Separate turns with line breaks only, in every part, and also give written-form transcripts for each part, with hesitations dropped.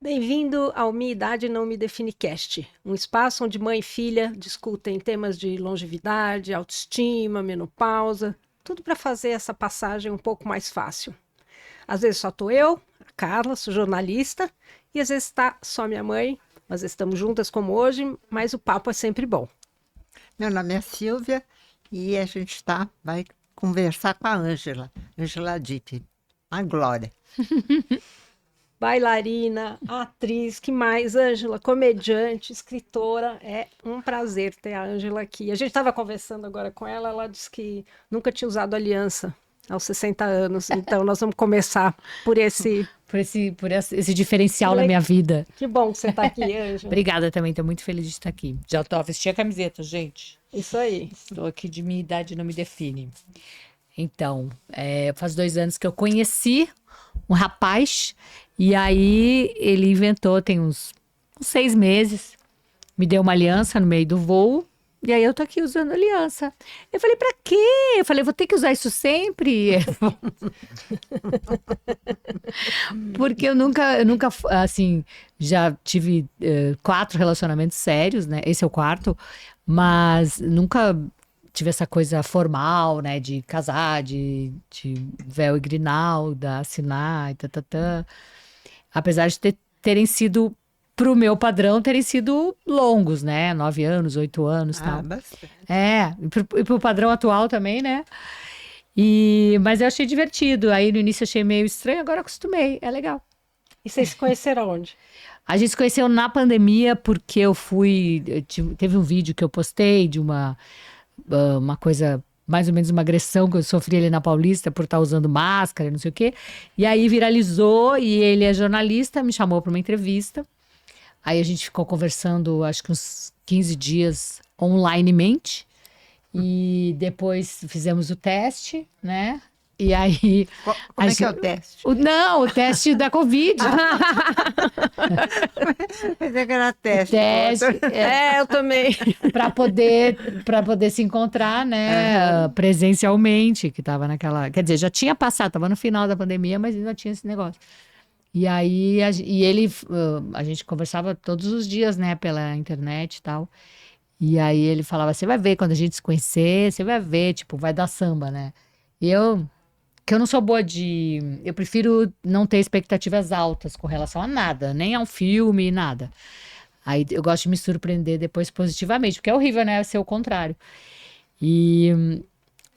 Bem-vindo ao Minha Idade Não Me Define Cast, um espaço onde mãe e filha discutem temas de longevidade, autoestima, menopausa, tudo para fazer essa passagem um pouco mais fácil. Às vezes só estou eu, a Carla, sou jornalista, e às vezes está só minha mãe, nós estamos juntas como hoje, mas o papo é sempre bom.
Meu nome é Silvia e a gente vai conversar com a Ângela Dipp, a Glória.
Bailarina, atriz, que mais? Ângela, comediante, escritora. É um prazer ter a Ângela aqui. A gente estava conversando agora com ela, ela disse que nunca tinha usado aliança aos 60 anos. Então, nós vamos começar por esse...
esse diferencial na minha vida.
Que bom que você está aqui, Ângela.
Obrigada também, estou muito feliz de estar aqui. Já tô, vesti a camiseta, gente.
Isso aí.
Estou aqui de Minha Idade Não Me Define. Então, faz 2 anos que eu conheci um rapaz, e aí ele inventou, tem uns 6 meses, me deu uma aliança no meio do voo, e aí eu tô aqui usando aliança. Eu falei, pra quê? Eu falei, vou ter que usar isso sempre? Porque eu nunca, assim, já tive 4 relacionamentos sérios, né? Esse é o 4, mas nunca tive essa coisa formal, né? De casar, de véu e grinalda, assinar e tatatã. Apesar de terem sido, pro meu padrão, terem sido longos, né? 9 anos, 8 anos e tal.
Bastante.
E pro padrão atual também, né? Mas eu achei divertido. Aí no início eu achei meio estranho, agora acostumei. É legal.
E vocês se conheceram onde?
A gente se conheceu na pandemia porque teve um vídeo que eu postei de uma coisa, mais ou menos uma agressão que eu sofri ali na Paulista por estar usando máscara, não sei o quê. E aí viralizou e ele é jornalista, me chamou para uma entrevista. Aí a gente ficou conversando, acho que uns 15 dias onlinemente. E depois fizemos o teste, né? E aí...
Como é que é o teste?
O teste da Covid.
Mas é que era teste.
Eu também.
Para poder se encontrar, né, presencialmente, que tava naquela... Quer dizer, já tinha passado, tava no final da pandemia, mas ainda tinha esse negócio. E aí, a gente conversava todos os dias, né, pela internet e tal. E aí ele falava, você vai ver, quando a gente se conhecer, você vai ver, tipo, vai dar samba, né? E que eu não sou boa eu prefiro não ter expectativas altas com relação a nada, nem a um filme, nada. Aí eu gosto de me surpreender depois positivamente, porque é horrível, né, ser o contrário. E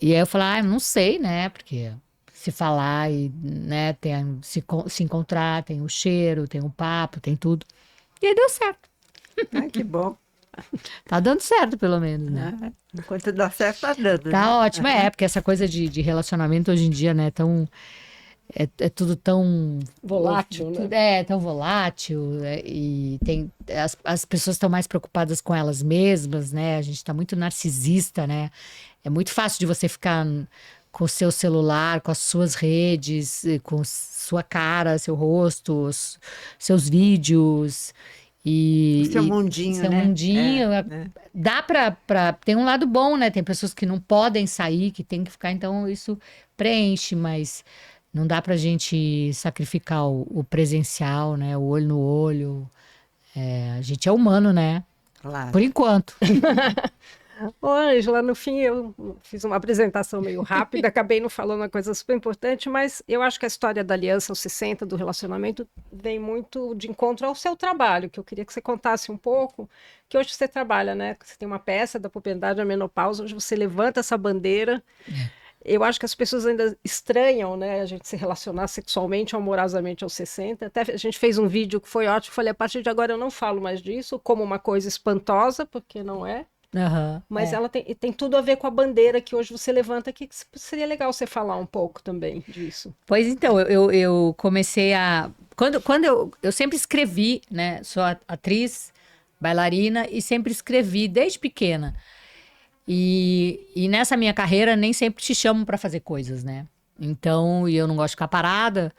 aí eu falei, não sei, né, porque se falar e, né, se encontrar, tem o cheiro, tem o papo, tem tudo. E aí deu certo.
Ai, que bom.
Tá dando certo, pelo menos, né?
Enquanto dá certo, tá dando.
Tá ótimo, porque essa coisa de relacionamento hoje em dia, né, é tudo tão
Volátil, né?
tão volátil, e as pessoas estão mais preocupadas com elas mesmas, né? A gente tá muito narcisista, né? É muito fácil de você ficar com o seu celular, com as suas redes, com sua cara, seu rosto, seus vídeos.
O seu mundinho,
seu
né?
mundinho. Dá tem um lado bom, né? Tem pessoas que não podem sair, que tem que ficar, então isso preenche, mas não dá pra gente sacrificar o presencial, né? O olho no olho. A gente é humano, né?
Claro.
Por enquanto.
Ô, Ângela, no fim eu fiz uma apresentação meio rápida, acabei não falando uma coisa super importante, mas eu acho que a história da aliança aos 60, do relacionamento, vem muito de encontro ao seu trabalho, que eu queria que você contasse um pouco, que hoje você trabalha, né? Você tem uma peça da puberdade à menopausa, onde você levanta essa bandeira. Eu acho que as pessoas ainda estranham, né, a gente se relacionar sexualmente ou amorosamente aos 60. Até a gente fez um vídeo que foi ótimo, falei, a partir de agora eu não falo mais disso como uma coisa espantosa, porque não é. Mas ela tem tudo a ver com a bandeira que hoje você levanta aqui, que seria legal você falar um pouco também disso.
Pois então, eu comecei a... Quando eu sempre escrevi, né? Sou atriz, bailarina e sempre escrevi desde pequena. E nessa minha carreira nem sempre te chamam para fazer coisas, né? Então, e eu não gosto de ficar parada.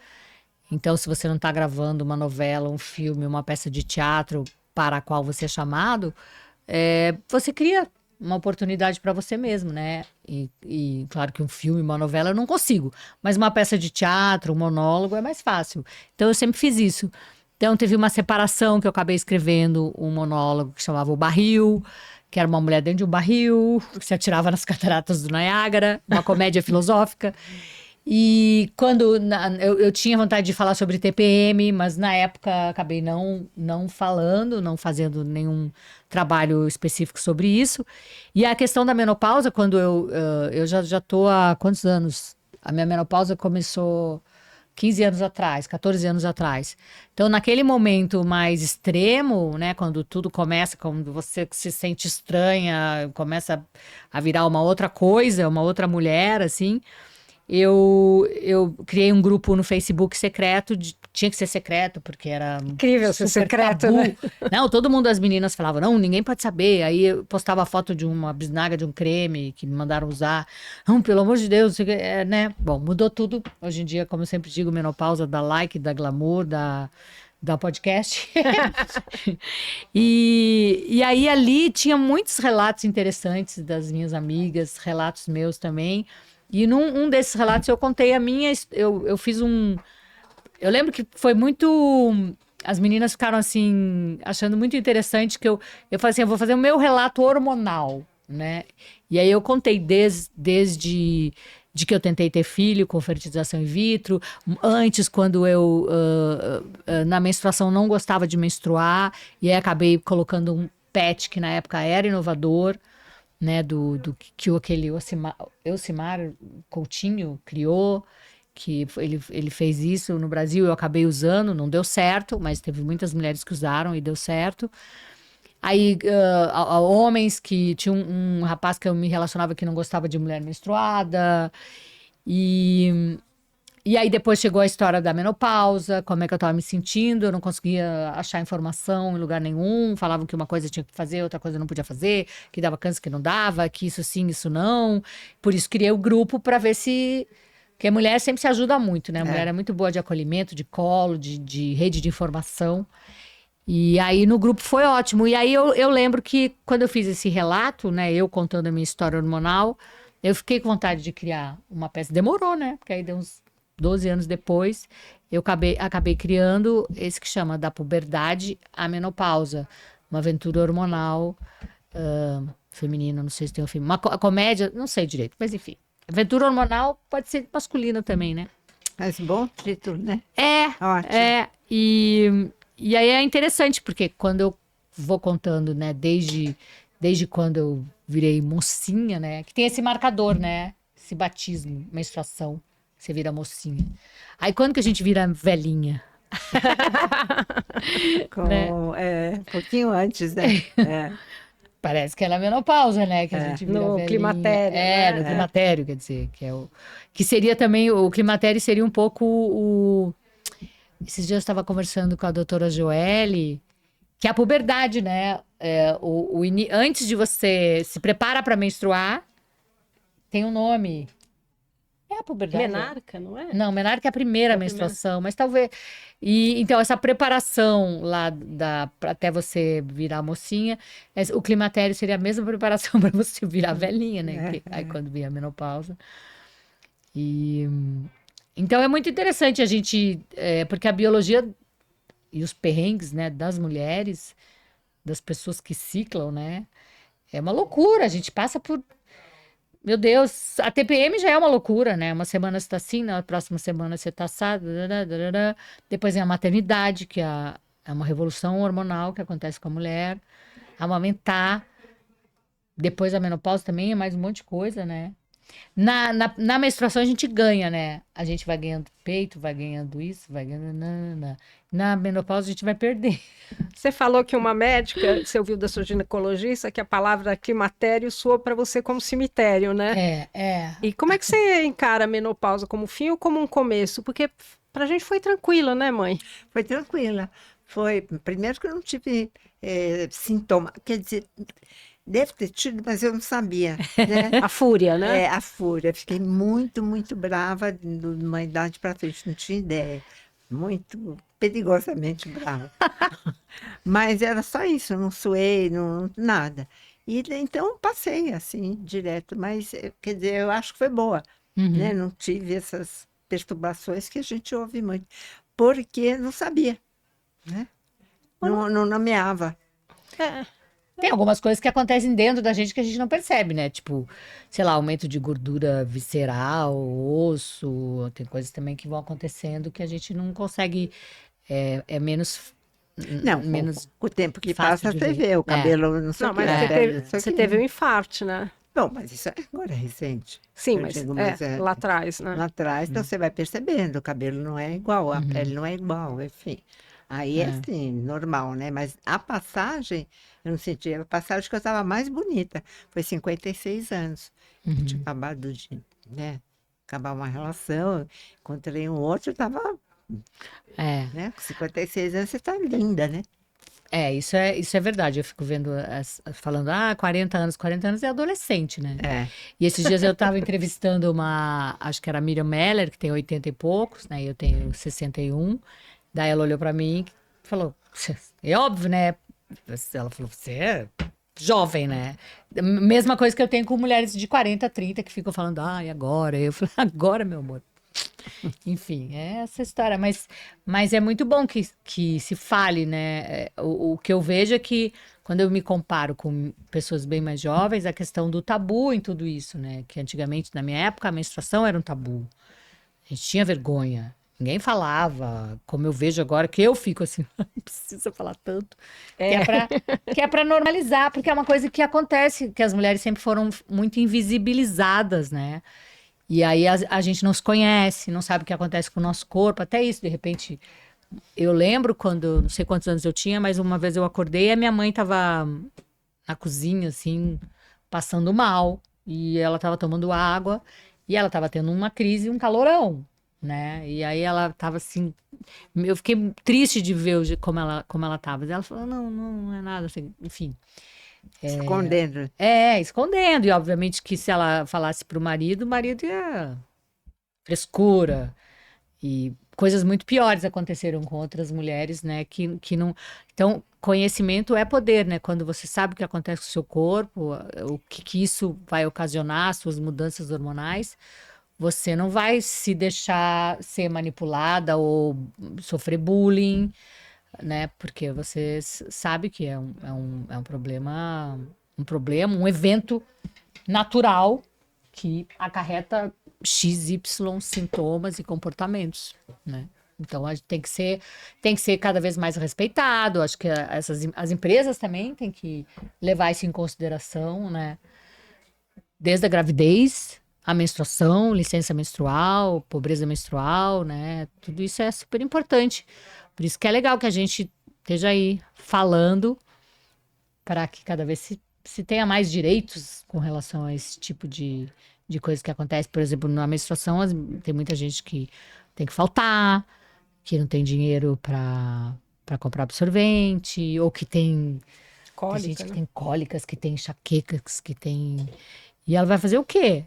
Então, se você não está gravando uma novela, um filme, uma peça de teatro para a qual você é chamado... você cria uma oportunidade para você mesmo, né? E claro que um filme, uma novela eu não consigo, mas uma peça de teatro, um monólogo é mais fácil. Então eu sempre fiz isso. Então, teve uma separação que eu acabei escrevendo um monólogo que chamava O Barril, que era uma mulher dentro de um barril, que se atirava nas cataratas do Niágara, uma comédia filosófica. E quando eu tinha vontade de falar sobre TPM, mas na época acabei não falando, não fazendo nenhum trabalho específico sobre isso. E a questão da menopausa, quando eu já tô há quantos anos? A minha menopausa começou 15 anos atrás, 14 anos atrás. Então, naquele momento mais extremo, né, quando tudo começa, quando você se sente estranha, começa a virar uma outra coisa, uma outra mulher, assim, eu criei um grupo no Facebook secreto, tinha que ser secreto, porque era
Incrível ser
super
secreto,
tabu.
né?
Não, todo mundo, as meninas falavam, não, ninguém pode saber. Aí eu postava foto de uma bisnaga de um creme que me mandaram usar. Não, pelo amor de Deus, né? Bom, mudou tudo. Hoje em dia, como eu sempre digo, menopausa dá like, dá glamour, dá podcast. E aí ali tinha muitos relatos interessantes das minhas amigas, relatos meus também. E num desses relatos eu contei a minha. Eu fiz um. Eu lembro que foi muito. As meninas ficaram assim, achando muito interessante que eu falei assim: eu vou fazer o meu relato hormonal, né? E aí eu contei desde de que eu tentei ter filho com fertilização in vitro, antes, quando eu, na menstruação, não gostava de menstruar, e aí acabei colocando um PET, que na época era inovador, né, que aquele Elcimar Coutinho criou, ele fez isso no Brasil, eu acabei usando, não deu certo, mas teve muitas mulheres que usaram e deu certo. Aí, homens que tinha um rapaz que eu me relacionava que não gostava de mulher menstruada, e aí depois chegou a história da menopausa, como é que eu estava me sentindo, eu não conseguia achar informação em lugar nenhum, falavam que uma coisa eu tinha que fazer, outra coisa eu não podia fazer, que dava câncer, que não dava, que isso sim, isso não. Por isso criei o grupo para ver se... Porque a mulher sempre se ajuda muito, né? A mulher é muito boa de acolhimento, de colo, de rede de informação. E aí no grupo foi ótimo. E aí eu lembro que quando eu fiz esse relato, né, eu contando a minha história hormonal, eu fiquei com vontade de criar uma peça. Demorou, né? Porque aí deu uns 12 anos depois, eu acabei criando esse que chama Da Puberdade à Menopausa, uma aventura hormonal feminina, não sei se tem um filme, uma comédia, não sei direito, mas enfim. Aventura hormonal pode ser masculina também, né?
Mas bom título, né?
Ótimo. E aí é interessante, porque quando eu vou contando, né, desde quando eu virei mocinha, né, que tem esse marcador, né, esse batismo, menstruação, você vira mocinha. Aí quando que a gente vira velhinha? Né?
Um pouquinho antes, né?
Parece que é na menopausa, né, que a gente vira
no
velhinha.
climatério, né?
No climatério, quer dizer, que seria também, o climatério seria um pouco Esses dias eu estava conversando com a doutora Joelle, que é a puberdade, né? Antes de você se prepara para menstruar, tem um nome. É a puberdade.
Menarca, não é?
Não, menarca é a primeira menstruação, mas talvez. Então, essa preparação lá até você virar mocinha, o climatério seria a mesma preparação para você virar velhinha, né? Aí quando vem a menopausa. Então é muito interessante a gente, porque a biologia e os perrengues, né, das mulheres, das pessoas que ciclam, né, é uma loucura. A gente passa por, meu Deus, a TPM já é uma loucura, né? Uma semana você tá assim, na próxima semana você tá assado, depois vem a maternidade, que é uma revolução hormonal que acontece com a mulher, amamentar, depois a menopausa também é mais um monte de coisa, né? Na menstruação a gente ganha, né? A gente vai ganhando peito, vai ganhando isso, vai ganhando... Na menopausa a gente vai perder.
Você falou que uma médica, você ouviu da sua ginecologista, que a palavra climatério soa para você como cemitério, né? E como é que você encara a menopausa, como fim ou como um começo? Porque pra gente foi tranquila, né, mãe?
Foi tranquila. Foi, primeiro que eu não tive sintoma, quer dizer... Deve ter tido, mas eu não sabia, né?
A fúria, né?
A fúria. Fiquei muito, muito brava numa idade para frente, não tinha ideia. Muito perigosamente brava. Mas era só isso, não suei, nada. E então passei assim, direto. Mas, quer dizer, eu acho que foi boa, né? Não tive essas perturbações que a gente ouve muito. Porque não sabia, né? Não nomeava.
É.
Tem algumas coisas que acontecem dentro da gente que a gente não percebe, né? Tipo, sei lá, aumento de gordura visceral, osso. Tem coisas também que vão acontecendo que a gente não consegue. É menos,
Não,
menos
com o tempo que
fácil
passa,
de
você
ver.
vê, o cabelo não sei
Não,
o que,
mas
a pele não sei o
você
que.
teve um infarto, né?
Bom, mas isso agora é recente.
Sim,
Eu
mas
digo, mas
lá atrás, né?
lá atrás, então você vai percebendo, o cabelo não é igual, a pele não é igual, enfim. Aí é
É.
assim, normal, né? Mas a passagem, eu não senti, a passagem que eu estava mais bonita foi 56 anos. Eu tinha acabado de, né, acabar uma relação, encontrei um outro, eu estava,
É.
né, com 56 anos você está linda, né?
Isso é verdade. Eu fico vendo, falando, 40 anos é adolescente, né?
É.
E esses dias eu estava entrevistando acho que era a Miriam Meller, que tem 80 e poucos, né? E eu tenho 61. Daí ela olhou para mim e falou, é óbvio, né? Ela falou, você é jovem, né? Mesma coisa que eu tenho com mulheres de 40, 30 que ficam falando, e agora? Eu falei, agora, meu amor. Enfim, é essa história. Mas é muito bom que se fale, né? O que eu vejo é que quando eu me comparo com pessoas bem mais jovens, a questão do tabu em tudo isso, né? Que antigamente, na minha época, a menstruação era um tabu. A gente tinha vergonha. Ninguém falava, como eu vejo agora, que eu fico assim, não precisa falar tanto. Que é para normalizar, porque é uma coisa que acontece, que as mulheres sempre foram muito invisibilizadas, né? E aí a gente não se conhece, não sabe o que acontece com o nosso corpo, até isso, de repente. Eu lembro quando, não sei quantos anos eu tinha, mas uma vez eu acordei e a minha mãe estava na cozinha, assim, passando mal. E ela estava tomando água e ela estava tendo uma crise, um calorão, né? E aí ela estava assim. Eu fiquei triste de ver como ela estava. Ela falou: não é nada, assim, enfim.
Escondendo.
Escondendo. E obviamente que se ela falasse pro marido, o marido ia frescura. E coisas muito piores aconteceram com outras mulheres, né? Que não. Então, conhecimento é poder, né? Quando você sabe o que acontece com o seu corpo, o que isso vai ocasionar, suas mudanças hormonais, você não vai se deixar ser manipulada ou sofrer bullying, né? Porque você sabe que um problema, um evento natural que acarreta XY sintomas e comportamentos, né? Então, a gente tem que ser cada vez mais respeitado. Acho que as empresas também têm que levar isso em consideração, né? Desde a gravidez, a menstruação, licença menstrual, pobreza menstrual, né? Tudo isso é super importante. Por isso que é legal que a gente esteja aí falando para que cada vez se tenha mais direitos com relação a esse tipo de coisa que acontece. Por exemplo, na menstruação, tem muita gente que tem que faltar, que não tem dinheiro para comprar absorvente, ou que tem gente
Cólica,
que
né?
tem cólicas, que tem enxaquecas, que tem. E ela vai fazer o quê?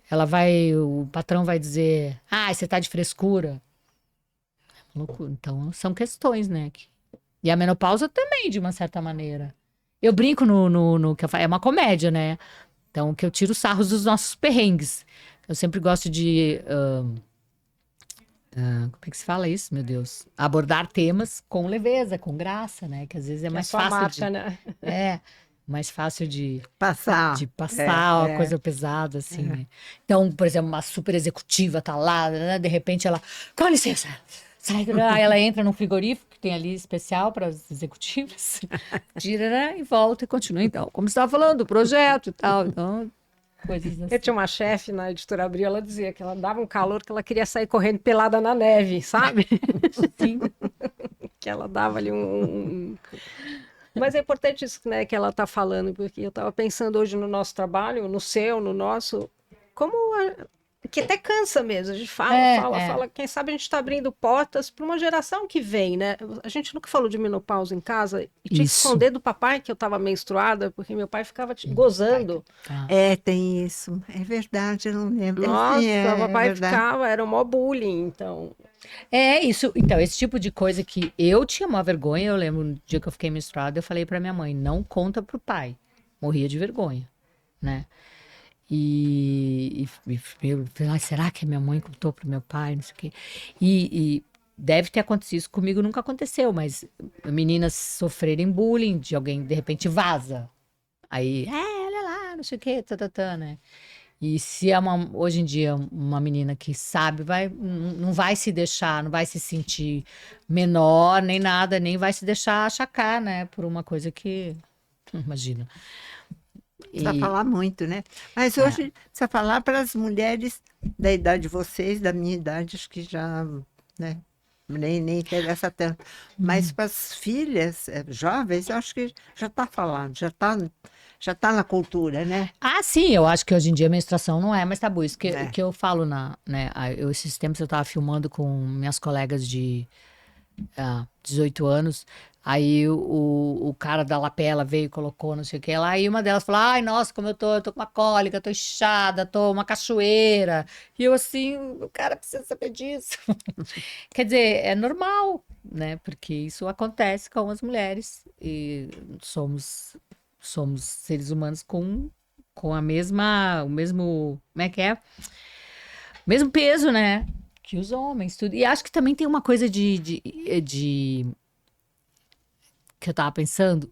O patrão vai dizer, você tá de frescura. Loucura. Então, são questões, né? E a menopausa também, de uma certa maneira. Eu brinco no que eu falo, é uma comédia, né? Então, que eu tiro sarros dos nossos perrengues. Eu sempre gosto de. Como é que se fala isso, meu Deus? Abordar temas com leveza, com graça, né? Que às vezes é
Que é a
mais
sua
fácil
marca,
de.
né?
É, mais fácil
Passar.
de passar uma
É.
coisa pesada, assim, né? Então, por exemplo, uma super executiva tá lá, né? De repente ela, com licença, sai, aí ela entra num frigorífico que tem ali especial para as executivas, tira, né? E volta e continua. Então, como você estava falando, do projeto e tal, então, coisas
Eu
assim.
tinha uma chefe na editora Abril, ela dizia que ela dava um calor que ela queria sair correndo pelada na neve, sabe?
Sim.
Que ela dava ali Mas é importante isso, né, que ela está falando, porque eu estava pensando hoje no nosso trabalho, no seu, no nosso, como que até cansa mesmo. A gente fala. Quem sabe a gente está abrindo portas para uma geração que vem, né? A gente nunca falou de menopausa em casa e tinha que
Isso.
esconder do papai que eu estava menstruada, porque meu pai ficava gozando.
Tá.
É, tem isso. É verdade, eu não lembro.
Nossa,
Sim,
o
é
papai
verdade.
ficava, era um maior bullying, então.
É isso. Então, esse tipo de coisa que eu tinha uma vergonha, eu lembro no dia que eu fiquei menstruada, eu falei pra minha mãe, não conta pro pai. Morria de vergonha, né? E eu falei, será que a minha mãe contou pro meu pai, não sei o quê. E deve ter acontecido. Isso comigo nunca aconteceu, mas meninas sofrerem bullying, de alguém de repente vaza. Aí, olha lá, não sei o quê, né? E se é hoje em dia uma menina que sabe, não vai se deixar, não vai se sentir menor nem nada, nem vai se deixar achacar, né? Por uma coisa que, imagina.
Precisa falar muito, né? Mas
É.
hoje precisa falar para as mulheres da idade de vocês, da minha idade, acho que já, né? Nem interessa tanto. Mas para as filhas jovens, eu acho que já está falando, já tá na cultura, né?
Ah, sim, eu acho que hoje em dia a menstruação não é mais tabu. Isso
É.
que eu falo esses tempos eu tava filmando com minhas colegas de 18 anos. Aí o cara da lapela veio e colocou não sei o que lá. E uma delas falou: ai, nossa, como eu tô com uma cólica, tô inchada, tô uma cachoeira. E eu assim, o cara precisa saber disso. Quer dizer, é normal, né? Porque isso acontece com as mulheres. E somos seres humanos com o mesmo, como é que é? Mesmo peso, né? Que os homens, tudo. E acho que também tem uma coisa que eu tava pensando.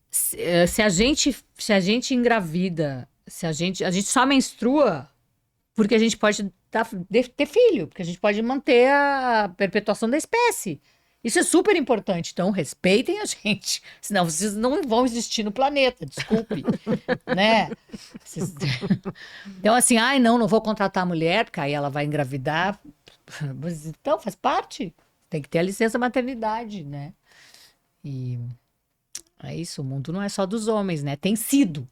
Se a gente engravida, a gente só menstrua porque a gente pode ter filho, porque a gente pode manter a perpetuação da espécie. Isso é super importante. Então, respeitem a gente. Senão, vocês não vão existir no planeta. Desculpe. Né? Então, assim, ai, não vou contratar a mulher, porque aí ela vai engravidar. Mas, então, faz parte. Tem que ter a licença maternidade, né? E é isso. O mundo não é só dos homens, né? Tem sido.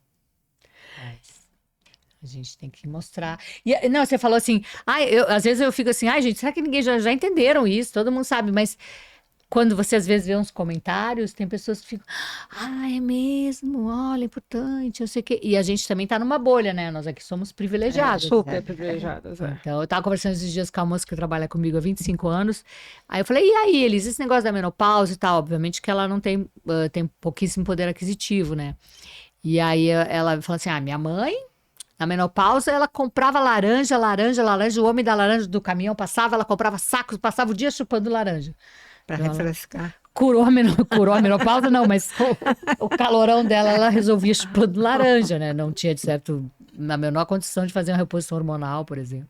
Mas a gente tem que mostrar. E, não, você falou assim, às vezes eu fico assim, ai, gente, será que ninguém já entenderam isso? Todo mundo sabe, mas quando você às vezes vê uns comentários, tem pessoas que ficam, é mesmo, olha, é importante, eu sei o quê. E a gente também tá numa bolha, né? Nós aqui somos privilegiados.
Super privilegiadas.
Então, eu tava conversando esses dias com a moça que trabalha comigo há 25 anos. Aí eu falei, e aí, Elis, esse negócio da menopausa e tal? Obviamente que ela não tem pouquíssimo poder aquisitivo, né? E aí ela falou assim, minha mãe, na menopausa, ela comprava laranja, o homem da laranja do caminhão passava, ela comprava sacos, passava o dia chupando laranja.
Para refrescar.
Curou a menopausa, não, mas o calorão dela, ela resolvia chupando laranja, né? Não tinha, de certo, na menor condição de fazer uma reposição hormonal, por exemplo.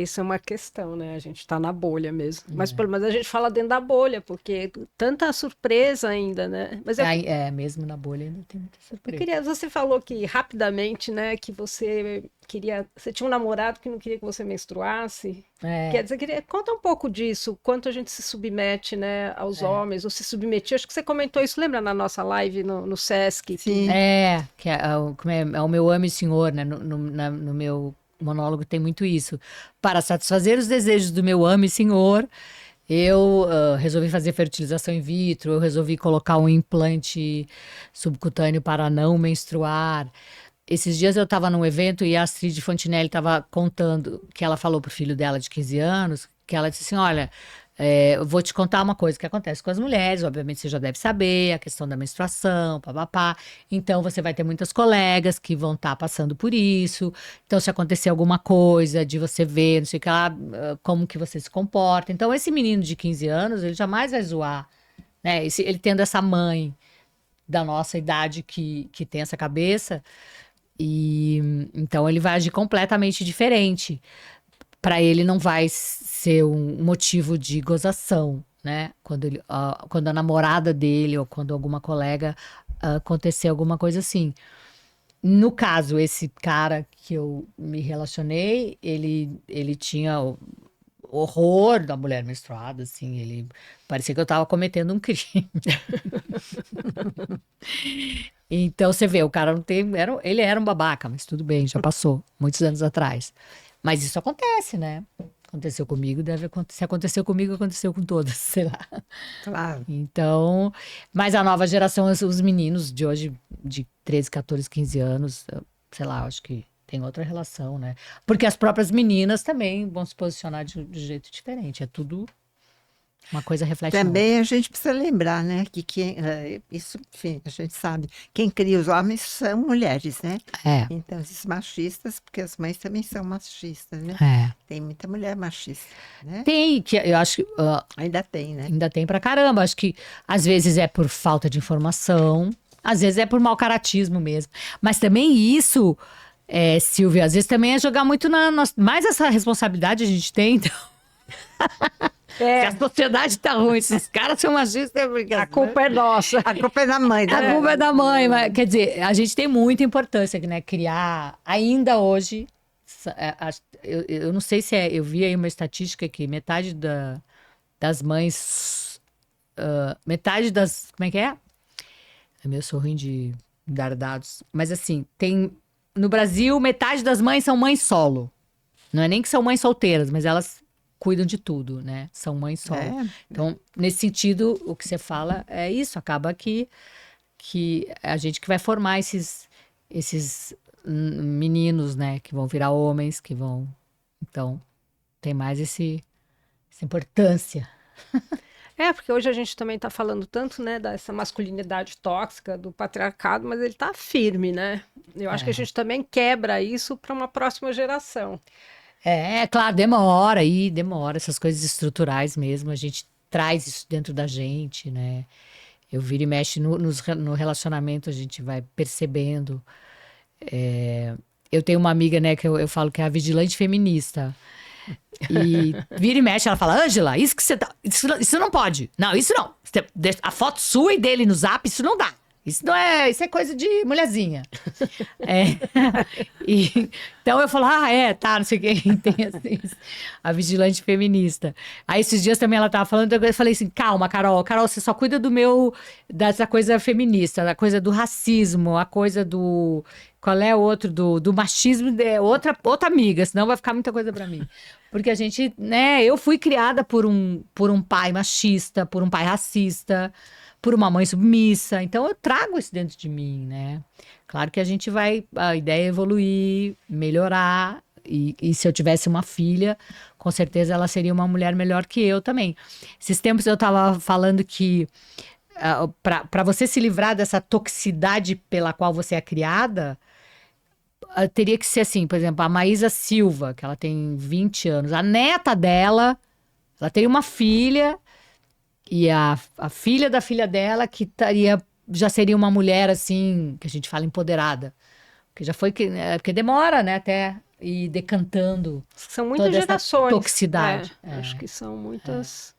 Isso é uma questão, né? A gente está na bolha mesmo. Mas pelo menos a gente fala dentro da bolha, porque tanta surpresa ainda, né? Mas
Mesmo na bolha ainda tem muita surpresa.
você falou que rapidamente, né, que você tinha um namorado que não queria que você menstruasse. Quer dizer, conta um pouco disso, quanto a gente se submete, né, aos homens, ou se submetia. Acho que você comentou isso, lembra na nossa live no Sesc?
Sim.
Que é o meu ame senhor, né? No meu monólogo tem muito isso. Para satisfazer os desejos do meu ame senhor, eu resolvi fazer fertilização in vitro, eu resolvi colocar um implante subcutâneo para não menstruar. Esses dias eu estava num evento e a Astrid Fontinelli estava contando que ela falou pro filho dela de 15 anos, que ela disse assim, olha, eu vou te contar uma coisa que acontece com as mulheres, obviamente você já deve saber, a questão da menstruação, papapá. Então você vai ter muitas colegas que vão estar passando por isso. Então, se acontecer alguma coisa de você ver, não sei o que lá, como que você se comporta. Então, esse menino de 15 anos, ele jamais vai zoar, né? Ele tendo essa mãe da nossa idade que tem essa cabeça, e então ele vai agir completamente diferente. Para ele não vai ser um motivo de gozação, né? Quando a namorada dele ou quando alguma colega acontecer alguma coisa assim. No caso, esse cara que eu me relacionei, ele tinha o horror da mulher menstruada, assim, ele parecia que eu estava cometendo um crime. Então você vê, o cara não tem, ele era um babaca, mas tudo bem, já passou, muitos anos atrás. Mas isso acontece, né? Aconteceu comigo, se aconteceu comigo, aconteceu com todas, sei lá.
Claro.
Então, mas a nova geração, os meninos de hoje, de 13, 14, 15 anos, sei lá, acho que tem outra relação, né? Porque as próprias meninas também vão se posicionar de jeito diferente. É tudo Uma coisa reflete na outra.
Também a gente precisa lembrar, né, que isso, enfim, a gente sabe, quem cria os homens são mulheres, né?
É,
Então, esses machistas, porque as mães também são machistas, né?
é.
Tem muita mulher machista, né?
Tem, que eu acho que
Ainda tem, né?
ainda tem pra caramba. Acho que às vezes é por falta de informação, às vezes é por mau caratismo mesmo. Mas também isso, Silvia, às vezes também é jogar muito mais essa responsabilidade a gente tem, então.
É,
Que a sociedade tá ruim, esses caras são machistas, é porque
a culpa é nossa.
A culpa é da mãe,
a
né?
culpa é da mãe, mas, quer dizer, a gente tem muita importância, né? Criar, ainda hoje, eu não sei se eu vi aí uma estatística que metade das mães, metade das, como é que é? Eu sou ruim de dar dados, mas assim, no Brasil, metade das mães são mães solo. Não é nem que são mães solteiras, mas elas cuidam de tudo, né? São mães solo.
É.
Então, nesse sentido, o que você fala é isso. Acaba que é a gente que vai formar esses meninos, né? Que vão virar homens, que vão... Então, tem mais essa importância.
Porque hoje a gente também está falando tanto, né, dessa masculinidade tóxica, do patriarcado, mas ele está firme, né? Eu acho que a gente também quebra isso para uma próxima geração.
Claro, demora. Essas coisas estruturais mesmo, a gente traz isso dentro da gente, né? Eu viro e mexe no relacionamento, a gente vai percebendo. Eu tenho uma amiga, né, que eu falo que é a vigilante feminista. E vira e mexe, ela fala, Ângela, isso que você tá. Isso não pode. Não, isso não. A foto sua e dele no zap, isso não dá. Isso não é. Isso é coisa de mulherzinha. Então eu falo, tá, não sei o que. Tem assim, a vigilante feminista. Aí esses dias também ela tava falando, eu falei assim: calma, Carol, você só cuida dessa coisa feminista, da coisa do racismo, a coisa do. Qual é o outro? Do machismo, outra amiga, senão vai ficar muita coisa pra mim. Porque a gente, né, eu fui criada por um pai machista, por um pai racista, por uma mãe submissa. Então eu trago isso dentro de mim, né? Claro que a ideia é evoluir, melhorar. E se eu tivesse uma filha, com certeza ela seria uma mulher melhor que eu também. Esses tempos eu estava falando que para você se livrar dessa toxicidade pela qual você é criada, teria que ser assim, por exemplo, a Maísa Silva, que ela tem 20 anos, a neta dela, ela tem uma filha, e a filha da filha dela já seria uma mulher assim, que a gente fala empoderada. Porque já foi porque demora, né, até ir decantando
São muitas
toda essa
gerações.
toxicidade.
Acho que são muitas.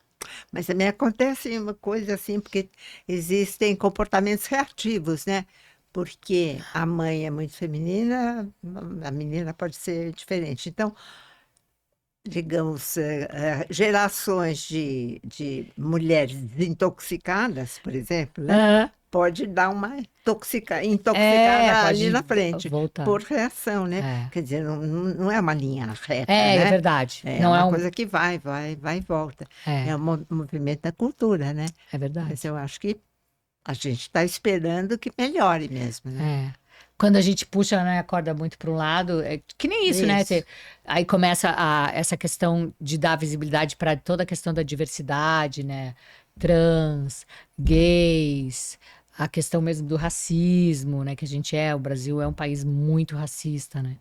Mas também acontece uma coisa assim, porque existem comportamentos reativos, né? Porque a mãe é muito feminina, a menina pode ser diferente. Então, digamos, gerações de mulheres intoxicadas, por exemplo, né? Pode dar uma intoxicada ali
pode
na frente,
voltar.
por reação, né? Quer dizer, não é uma linha reta,
É
né?
verdade.
É
Não
uma coisa que vai e volta. É um movimento da cultura, né?
É verdade.
Mas eu acho que a gente está esperando que melhore mesmo, né?
Quando a gente puxa, né, a corda muito para um lado, é que nem isso, né? Aí começa essa questão de dar visibilidade para toda a questão da diversidade, né? Trans, gays, a questão mesmo do racismo, né? Que o Brasil é um país muito racista, né?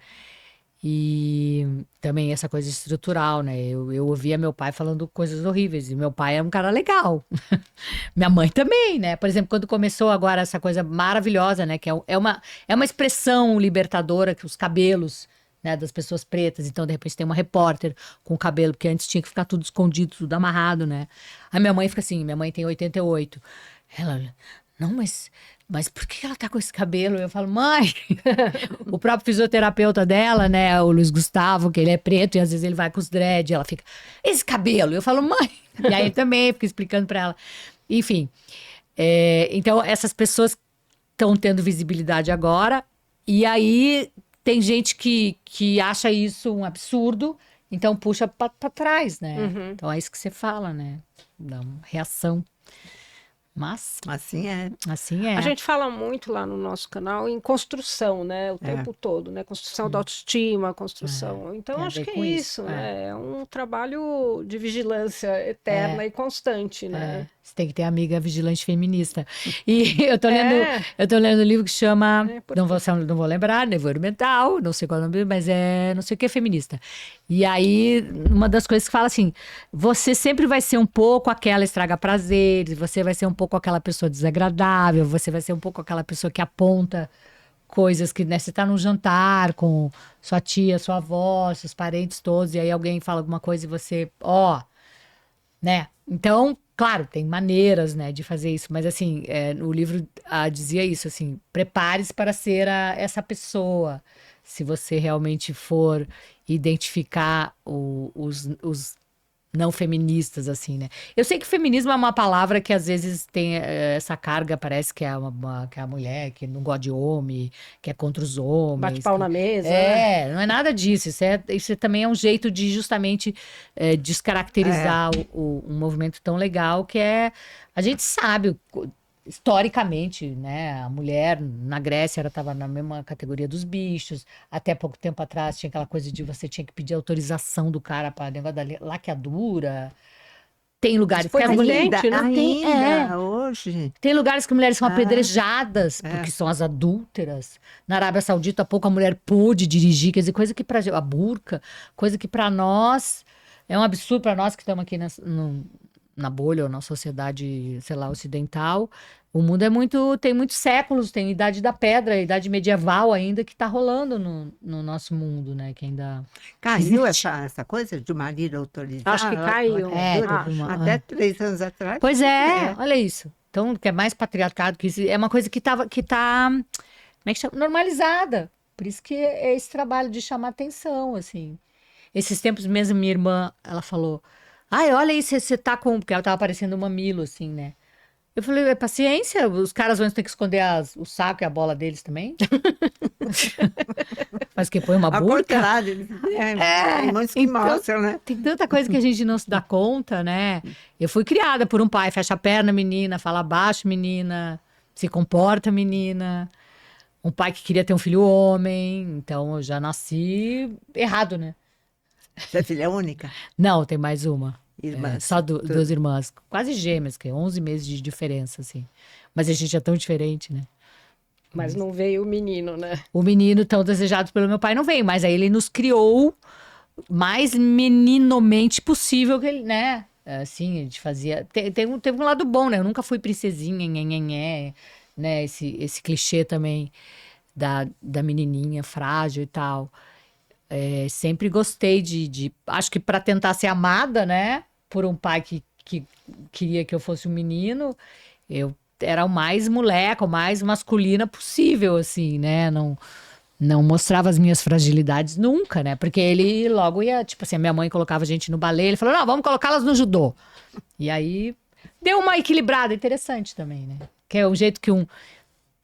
E também essa coisa estrutural, né? Eu ouvia meu pai falando coisas horríveis, e meu pai é um cara legal. Minha mãe também, né? Por exemplo, quando começou agora essa coisa maravilhosa, né? Que é uma expressão libertadora, que os cabelos, né, das pessoas pretas. Então, de repente, tem uma repórter com o cabelo, porque antes tinha que ficar tudo escondido, tudo amarrado, né? Aí minha mãe fica assim, minha mãe tem 88. Ela, não, mas por que ela tá com esse cabelo? Eu falo, mãe, o próprio fisioterapeuta dela, né, o Luiz Gustavo, que ele é preto e às vezes ele vai com os dread, ela fica, esse cabelo? Eu falo, mãe. E aí também fico explicando pra ela. Enfim, então essas pessoas estão tendo visibilidade agora, e aí tem gente que acha isso um absurdo, então puxa pra trás, né? Então é isso que você fala, né? Dá uma reação. Mas,
Assim é.
assim é.
A gente fala muito lá no nosso canal em construção, né? O tempo todo, né? Construção da autoestima, construção. Então,
tem a
acho
ver
que é
com
isso,
isso,
né? É um trabalho de vigilância eterna e constante, né?
Você tem que ter amiga vigilante feminista. E eu tô lendo,
É.
eu tô lendo um livro que chama,
É,
não vou lembrar, Nevoeiro Mental, não sei qual é o nome, mas é não sei o que feminista. E aí, uma das coisas que fala assim, você sempre vai ser um pouco aquela estraga prazeres, você vai ser um pouco aquela pessoa desagradável, você vai ser um pouco aquela pessoa que aponta coisas que, né, você tá num jantar com sua tia, sua avó, seus parentes todos, e aí alguém fala alguma coisa e você, né? Então, claro, tem maneiras, né, de fazer isso, mas assim, o livro dizia isso, assim, prepare-se para ser essa pessoa. Se você realmente for identificar os não feministas, assim, né? Eu sei que feminismo é uma palavra que às vezes tem essa carga, parece que é que é a mulher que não gosta de homem, que é contra os
Bate
homens.
pau na mesa, né?
Não é nada disso. Isso também é um jeito de justamente descaracterizar um movimento tão legal que é. A gente sabe, historicamente, né? A mulher na Grécia ela estava na mesma categoria dos bichos. Até pouco tempo atrás tinha aquela coisa de você tinha que pedir autorização do cara para negócio da laqueadura. Tem lugares
Foi
que as
recente,
mulheres.
né?
Ainda hoje.
Tem lugares que mulheres são
Ah,
apedrejadas, porque são as adúlteras. Na Arábia Saudita, há pouco a mulher pôde dirigir, quer dizer, coisa que para a burca, coisa que para nós é um absurdo para nós que estamos aqui na bolha ou na sociedade, sei lá, ocidental. O mundo tem muitos séculos, tem idade da pedra, idade medieval ainda que está rolando no nosso mundo, né? Que ainda
Caiu
existe.
essa coisa de o marido autorizar
Acho que
a
caiu.
laqueadura?
Teve uma.
Até 3 anos atrás.
Pois olha isso. Então, que é mais patriarcado que isso, é uma coisa que tá, como é que chama? Normalizada. Por isso que é esse trabalho de chamar atenção, assim. Esses tempos mesmo, minha irmã, ela falou, ai, olha aí, você tá com... Porque ela tava parecendo um mamilo, assim, né? Eu falei, paciência, os caras vão ter que esconder o saco e a bola deles também. Mas que põe uma
Ao
burca.
contrário, tem muitos que
Então,
mostram, né?
tem tanta coisa que a gente não se dá conta, né? Eu fui criada por um pai, fecha a perna, menina, fala baixo, menina, se comporta, menina. Um pai que queria ter um filho homem, então eu já nasci errado, né?
Você é filha única?
Não, tem mais uma.
Irmãs.
Só duas irmãs, quase gêmeas, que é 11 meses de diferença, assim. Mas a gente é tão diferente, né?
Mas não veio o menino, né?
O menino tão desejado pelo meu pai não veio, mas aí ele nos criou mais meninomamente possível que ele, né? Assim, a gente fazia. Teve um lado bom, né? Eu nunca fui princesinha, nhenhenhé, né? Esse clichê também da menininha frágil e tal. Sempre gostei acho que para tentar ser amada, né? Por um pai que queria que eu fosse um menino, eu era o mais moleca, o mais masculina possível, assim, né? Não mostrava as minhas fragilidades nunca, né? Porque ele logo ia, tipo assim, a minha mãe colocava a gente no balé, ele falou, não, vamos colocá-las no judô. E aí deu uma equilibrada interessante também, né? Que é o jeito que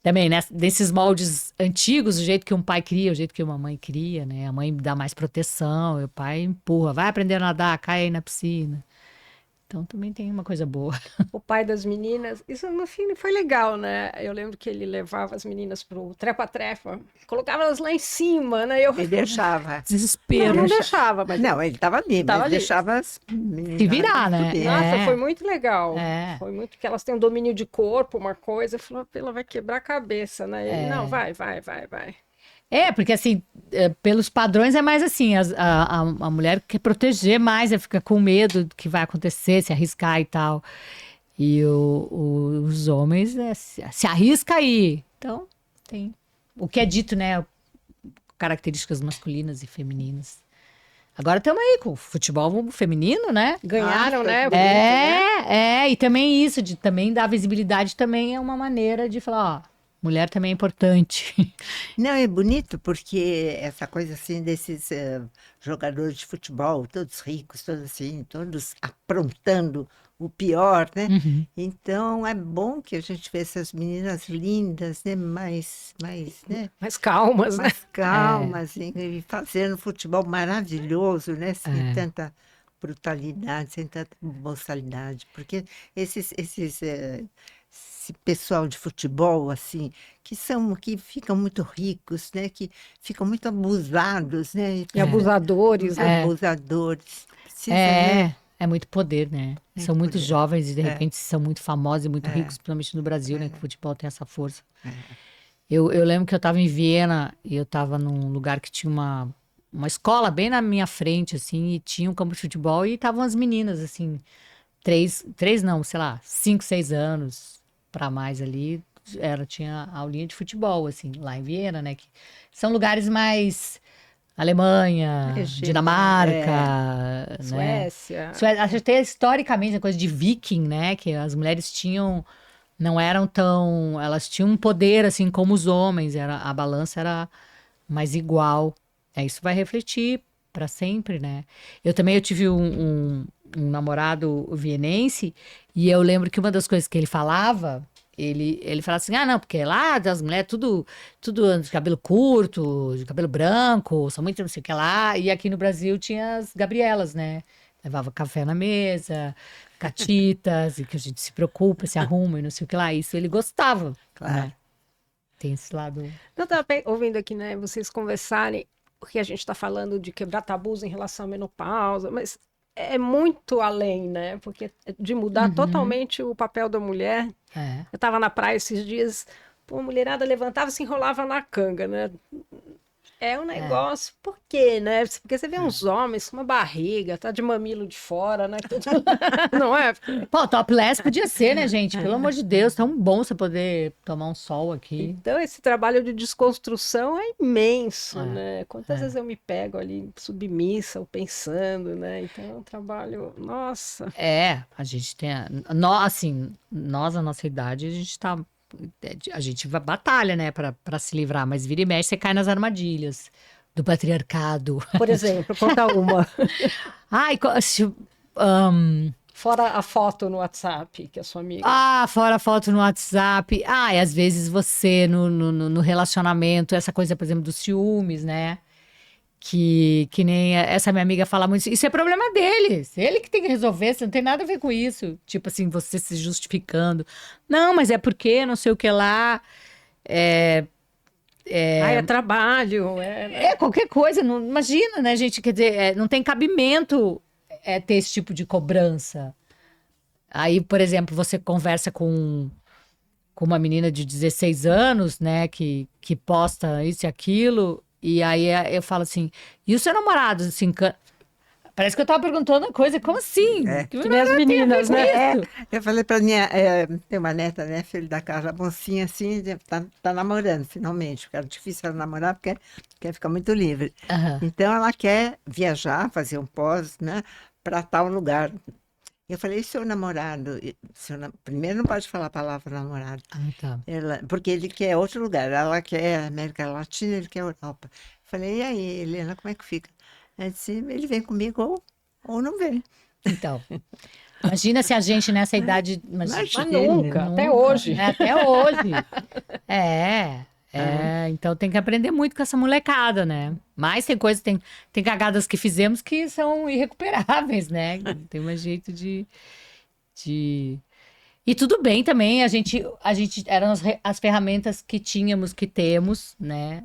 também, né, desses moldes antigos, o jeito que um pai cria, o jeito que uma mãe cria, né? A mãe dá mais proteção, e o pai empurra, vai aprender a nadar, cai aí na piscina. Então também tem uma coisa boa.
O pai das meninas, isso no fim foi legal, né? Eu lembro que ele levava as meninas pro trepa-trepa, colocava elas lá em cima, né?
Ele deixava.
Desespero.
Não deixava, mas
Não, ele estava ali,
Tava
mas
ali.
deixava as meninas
Se virar, né?
subir.
nossa, foi muito legal.
É.
Foi muito que elas têm um domínio de corpo, uma coisa, falou, ela vai quebrar a cabeça, né? Ele, não, vai.
Porque assim, pelos padrões é mais assim, a mulher quer proteger mais, ela fica com medo do que vai acontecer, se arriscar e tal. E os homens se arrisca aí. Então, tem o que é dito, né? Características masculinas e femininas. Agora estamos aí com o futebol feminino, né?
Ganharam,
Ah,
né?
foi
bonito, né?
E também isso, de também dar visibilidade também é uma maneira de falar, ó, mulher também é importante.
Não, é bonito porque essa coisa assim desses jogadores de futebol, todos ricos, todos assim, todos aprontando o pior, né? Então é bom que a gente vê essas meninas lindas, né? Né?
Mais calmas, né?
Mais calmas e fazendo futebol maravilhoso, né? Sem tanta brutalidade, sem tanta boçalidade, porque esses esse pessoal de futebol, assim, que ficam muito ricos, né? Que ficam muito abusados, né?
E abusadores,
Os
né?
abusadores. Precisa, né?
É muito poder, né? São
Muito
muito
poder.
jovens e de repente são muito famosos e muito
É,
ricos, principalmente no Brasil, né? Que o futebol tem essa força.
é.
Eu lembro que eu estava em Viena e eu estava num lugar que tinha uma escola bem na minha frente, assim, e tinha um campo de futebol e estavam as meninas, assim, três não, sei lá, 5, 6 anos para mais ali, tinha aulinha de futebol, assim, lá em Viena, né? Que são lugares mais Alemanha,
Regina,
Dinamarca, né?
Suécia.
Acho que até historicamente a coisa de viking, né? Que as mulheres tinham, não eram tão, elas tinham um poder assim como os homens, a balança era mais igual. Isso vai refletir para sempre, né? Eu tive um namorado vienense e eu lembro que uma das coisas que ele falava, ele falava assim, não, porque lá das mulheres tudo de cabelo curto, de cabelo branco, são muito não sei o que lá, e aqui no Brasil tinha as Gabrielas, né? Levava café na mesa, catitas, e que a gente se preocupa, se arruma e não sei o que lá. Isso ele gostava,
Claro.
né? Tem esse lado.
Eu estava ouvindo aqui, né, vocês conversarem, porque a gente está falando de quebrar tabus em relação à menopausa, mas é muito além, né? Porque é de mudar totalmente o papel da mulher.
É.
Eu estava na praia esses dias, pô, a mulherada levantava e se enrolava na canga, né? É um negócio, por quê, né? Porque você vê uns homens com uma barriga, tá de mamilo de fora, né? Não é?
Pô, topless podia ser, né, gente? Pelo amor de Deus, tão bom você poder tomar um sol aqui.
Então, esse trabalho de desconstrução é imenso,
É,
né? Quantas vezes eu me pego ali submissa ou pensando, né? Então, é um trabalho, nossa.
A gente tem. Nós, a nossa idade, a gente batalha, né, pra se livrar, mas vira e mexe, você cai nas armadilhas do patriarcado.
Por exemplo, conta uma.
Ai,
Fora a foto no WhatsApp, que é sua amiga.
fora a foto no WhatsApp. E às vezes você, no relacionamento, essa coisa, por exemplo, dos ciúmes, né? Que nem essa minha amiga fala muito, isso é problema deles, ele que tem que resolver, você não tem nada a ver com isso. Tipo assim, você se justificando. Não, mas é porque não sei o que lá.
É trabalho.
Qualquer coisa, não, imagina, né, gente? Quer dizer, não tem cabimento ter esse tipo de cobrança. Aí, por exemplo, você conversa com uma menina de 16 anos, né, que posta isso e aquilo, e aí eu falo assim, e o seu namorado, assim, parece que eu tava perguntando uma coisa, como assim?
Que nem as meninas, né?
Eu falei para minha, tem uma neta, né, filho da Carla, mocinha assim, tá namorando finalmente, porque era difícil ela namorar porque quer ficar muito livre.
Aham.
Então ela quer viajar, fazer um pós, né, para tal lugar. Eu falei, e seu namorado? Primeiro não pode falar a palavra namorado.
Tá.
Porque ele quer outro lugar. Ela quer América Latina, ele quer Europa. Eu falei, e aí, Helena, como é que fica? Ela disse, ele vem comigo ou não vem.
Então, imagina se a gente nessa idade.
Mas
Imagina,
nunca, até hoje.
Até hoje. Então tem que aprender muito com essa molecada, né? Mas tem cagadas que fizemos que são irrecuperáveis, né? Tem um jeito de... E tudo bem também, a gente eram as ferramentas que tínhamos, que temos, né?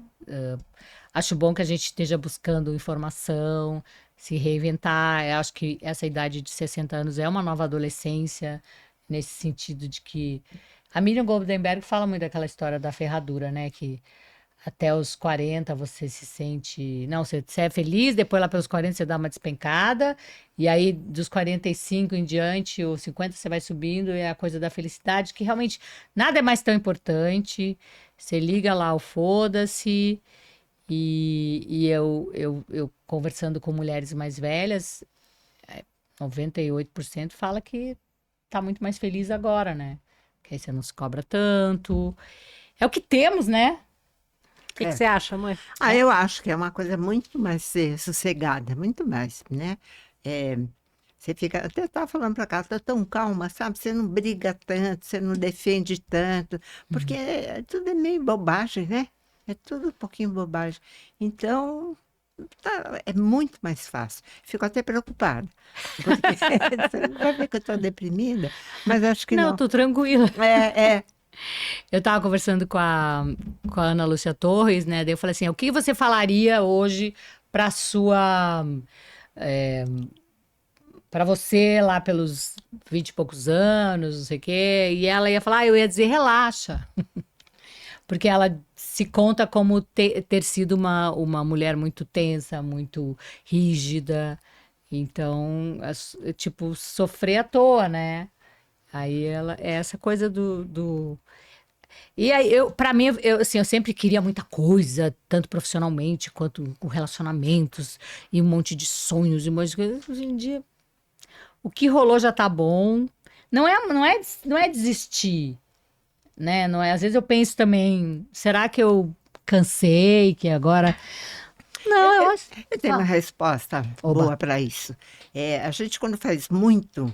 Acho bom que a gente esteja buscando informação, se reinventar. Eu acho que essa idade de 60 anos é uma nova adolescência, nesse sentido de que... A Miriam Goldenberg fala muito daquela história da ferradura, né? Que até os 40 você se sente... Não, você é feliz, depois lá pelos 40 você dá uma despencada, e aí dos 45 em diante, ou 50 você vai subindo, é a coisa da felicidade, que realmente nada é mais tão importante. Você liga lá o foda-se, e eu conversando com mulheres mais velhas, 98% fala que tá muito mais feliz agora, né? Que aí você não se cobra tanto. É o que temos, né?
O que você acha, mãe?
Eu acho que é uma coisa muito mais sossegada, muito mais, né? Você fica, até estava falando para cá, tá tão calma, sabe? Você não briga tanto, você não defende tanto, porque tudo é meio bobagem, né? É tudo um pouquinho bobagem. Então, é muito mais fácil. Fico até preocupada. Porque você não vai ver que eu estou deprimida, mas acho que
Não,
não.
tô tranquila.
É.
Eu tava conversando com a Ana Lúcia Torres, né? Daí eu falei assim: o que você falaria hoje pra sua. É, para você lá pelos 20 e poucos anos, não sei o quê? E ela ia falar: eu ia dizer, relaxa. Porque ela se conta como ter sido uma mulher muito tensa, muito rígida. Então, tipo, sofrer à toa, né? Aí ela é essa coisa do... E aí, para mim, assim, eu sempre queria muita coisa, tanto profissionalmente quanto com relacionamentos, e um monte de sonhos e um monte de coisas. Hoje em dia, o que rolou já tá bom. Não é desistir, né? Não é, às vezes eu penso também, será que eu cansei, que agora... Não, eu acho...
Eu tenho uma resposta
Oba.
boa para isso. A gente, quando faz muito,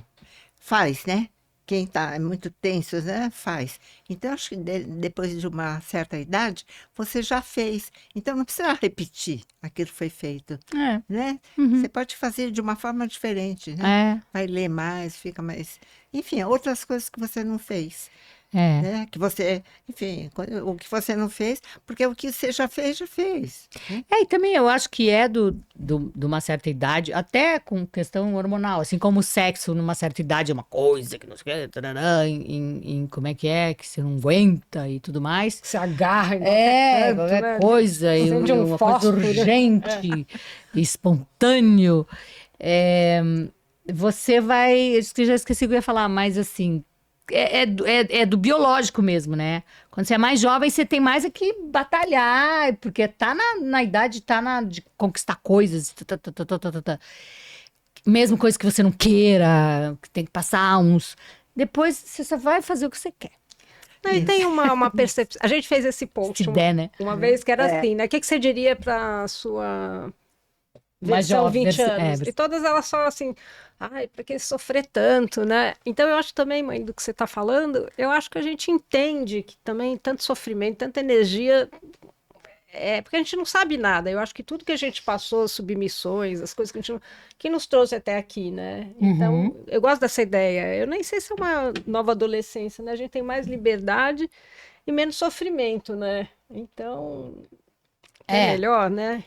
faz, né? Quem está muito tenso, né? Faz. Então, acho que depois de uma certa idade, você já fez. Então, não precisa repetir aquilo que foi feito,
É.
né?
Uhum.
Você pode fazer de uma forma diferente, né?
É.
Vai ler mais, fica mais... Enfim, outras coisas que você não fez.
É.
Né? Que você, enfim, o que você não fez, porque o que você já fez, já fez. Né?
E também eu acho que é de uma certa idade, até com questão hormonal, assim como o sexo numa certa idade é uma coisa que não sei o que, tarará, como é, que você não aguenta e tudo mais.
Se agarra em qualquer canto,
Qualquer
né?
coisa, e
Acende um
uma
fósforo.
coisa urgente, espontâneo. Você vai, acho que já esqueci o que eu ia falar, mas assim, é do biológico mesmo, né? Quando você é mais jovem, você tem mais é que batalhar, porque tá na idade, de conquistar coisas, mesmo coisas que você não queira, que tem que passar uns. Depois você só vai fazer o que você quer.
E tem uma percepção. A gente fez esse post
Se der, né?
uma vez que era assim, né? O que você diria para sua
Mais
versão
jovem,
20 anos? E todas elas só assim, ai, para que sofrer tanto, né? Então eu acho também, mãe, do que você está falando, eu acho que a gente entende que também tanto sofrimento, tanta energia, porque a gente não sabe nada. Eu acho que tudo que a gente passou, submissões, as coisas que a gente que nos trouxe até aqui, né? Então, eu gosto dessa ideia. Eu nem sei se é uma nova adolescência, né? A gente tem mais liberdade e menos sofrimento, né? Então, é melhor, né?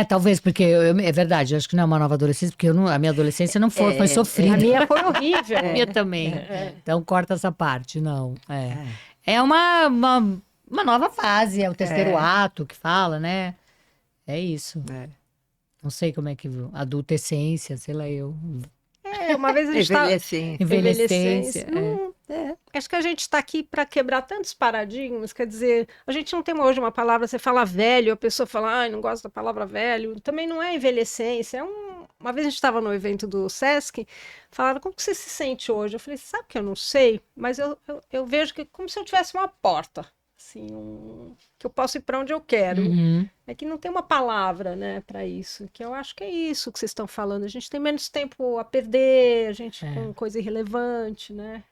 Talvez, porque é verdade, eu acho que não é uma nova adolescência, porque a minha adolescência não foi sofrida.
A minha foi horrível.
A minha também. Então corta essa parte, não. É uma nova fase, é o terceiro ato que fala, né? É isso. Não sei como é que adultescência, sei lá eu.
Uma vez a gente
Envelhecência.
Acho que a gente está aqui para quebrar tantos paradigmas, quer dizer, a gente não tem hoje uma palavra, você fala velho, a pessoa fala, ai, não gosto da palavra velho, também não é envelhecência, uma vez a gente estava no evento do Sesc, falaram, como que você se sente hoje? Eu falei, sabe que eu não sei, mas eu vejo que como se eu tivesse uma porta, assim, que eu posso ir para onde eu quero. É que não tem uma palavra, né, para isso, que eu acho que é isso que vocês estão falando, a gente tem menos tempo a perder, a gente com coisa irrelevante, né?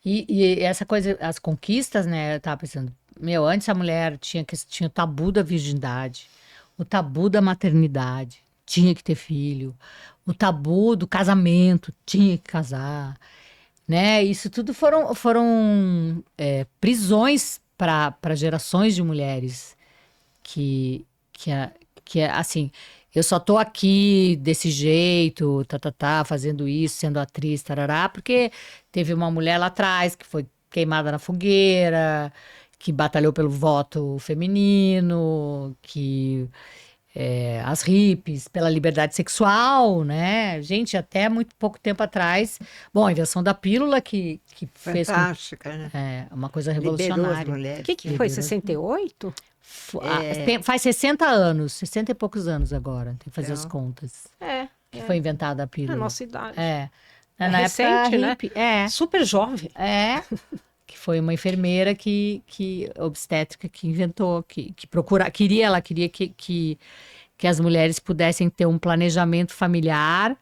E essa coisa, as conquistas, né? Eu tava pensando, antes a mulher tinha o tabu da virgindade, o tabu da maternidade, tinha que ter filho, o tabu do casamento, tinha que casar, né? Isso tudo foram prisões para gerações de mulheres que assim, eu só tô aqui desse jeito, fazendo isso, sendo atriz, tarará, porque teve uma mulher lá atrás que foi queimada na fogueira, que batalhou pelo voto feminino, as hippies, pela liberdade sexual, né? Gente, até muito pouco tempo atrás, bom, a invenção da pílula que fez
fantástica, né?
uma coisa
Liberou as
revolucionária.
mulheres.
O que foi, 68?
Faz 60 anos, 60 e poucos anos agora, tem que fazer as contas. Que foi inventada a pílula.
Na nossa idade.
Na
recente,
época, hippie,
super jovem.
Que foi uma enfermeira obstétrica que inventou, ela queria que as mulheres pudessem ter um planejamento familiar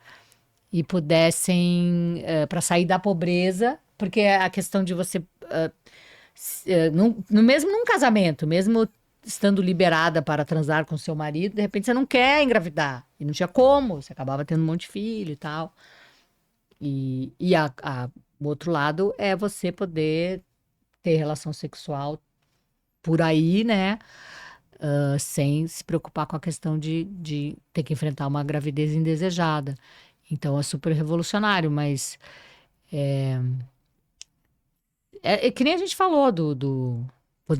e pudessem, para sair da pobreza, porque a questão de você, mesmo num casamento, mesmo estando liberada para transar com seu marido, de repente você não quer engravidar. E não tinha como, você acabava tendo um monte de filho e tal. E o outro lado é você poder ter relação sexual por aí, né? Sem se preocupar com a questão de ter que enfrentar uma gravidez indesejada. Então é super revolucionário, mas é que nem a gente falou do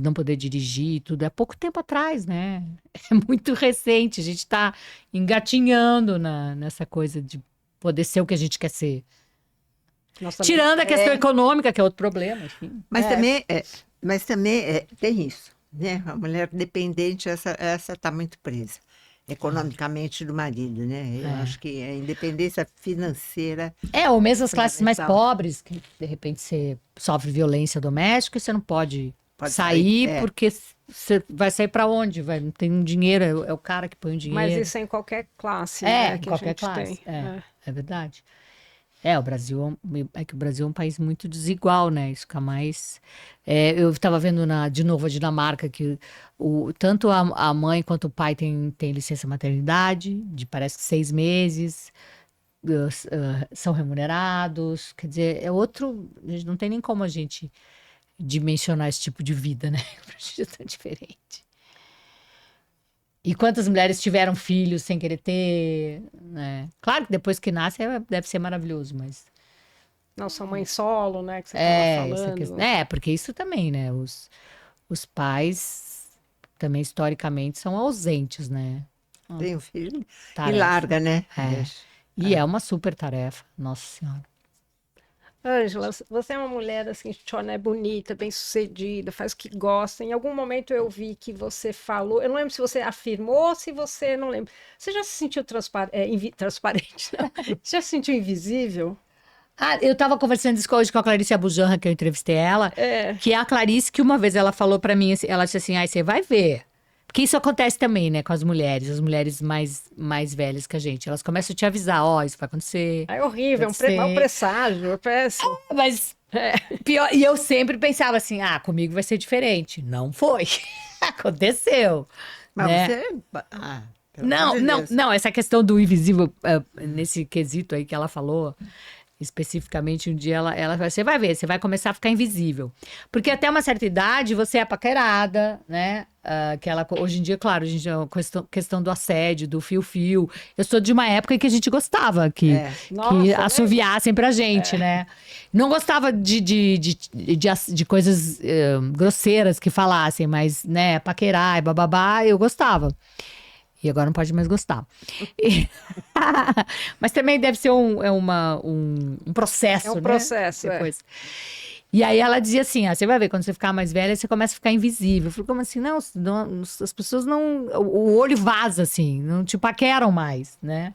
não poder dirigir e tudo, é pouco tempo atrás, né? É muito recente, a gente está engatinhando nessa coisa de poder ser o que a gente quer ser.
Nossa,
Tirando a questão econômica, que é outro problema, enfim.
Mas também tem isso, né? A mulher dependente, essa está muito presa economicamente do marido, né? Eu acho que a independência financeira...
Ou mesmo as classes mais
fundamental.
pobres, que de repente você sofre violência doméstica e você não pode
Pode
sair,
sair,
porque você vai sair para onde? Não tem um dinheiro, é o cara que põe o dinheiro.
Mas isso é em qualquer classe, né,
em
que
qualquer
a gente
classe.
tem.
É verdade. O Brasil é que o Brasil é um país muito desigual, né? Isso fica mais. Eu estava vendo de novo a Dinamarca que tanto a mãe quanto o pai tem licença maternidade, de parece que 6 meses, são remunerados. Quer dizer, é outro. Não tem nem como a gente dimensionar esse tipo de vida, né? Pra gente é tão diferente. E quantas mulheres tiveram filhos sem querer ter, né? Claro que depois que nasce deve ser maravilhoso, mas...
Não, são mãe solo, né, que você estava falando.
Porque isso também, né? Os pais também, historicamente, são ausentes, né?
Tem um filho e
Tarefa.
larga, né?
E é uma super tarefa, nossa senhora.
Ângela, você é uma mulher assim, é bonita, bem-sucedida, faz o que gosta. Em algum momento eu vi que você falou, eu não lembro se você afirmou ou se você não lembra. Você já se sentiu transparente? Não? Você já se sentiu invisível?
Eu tava conversando isso hoje com a Clarice Abujamra, que eu entrevistei ela, que é a Clarice que uma vez ela falou pra mim, ela disse assim, você vai ver. Porque isso acontece também, né, com as mulheres mais velhas que a gente. Elas começam a te avisar, isso vai acontecer.
É horrível, é um mau presságio, é péssimo.
Mas pior, e eu sempre pensava assim, comigo vai ser diferente. Não foi. Aconteceu.
Mas
né?
você... pelo amor de Deus.
Não, essa questão do invisível, nesse quesito aí que ela falou, especificamente um dia você vai ver, você vai começar a ficar invisível. Porque até uma certa idade você é paquerada, né? Hoje em dia, claro, a questão do assédio, do fio-fio. Eu sou de uma época em que a gente gostava que assoviassem pra gente, né? Não gostava de coisas grosseiras que falassem, mas, né, paquerar e bababá, eu gostava. E agora não pode mais gostar. Mas também deve ser um processo, né?
É um processo,
depois. E aí ela dizia assim, você vai ver, quando você ficar mais velha, você começa a ficar invisível. Eu falei, como assim? Não, as pessoas não... O olho vaza, assim, não te paqueram mais, né?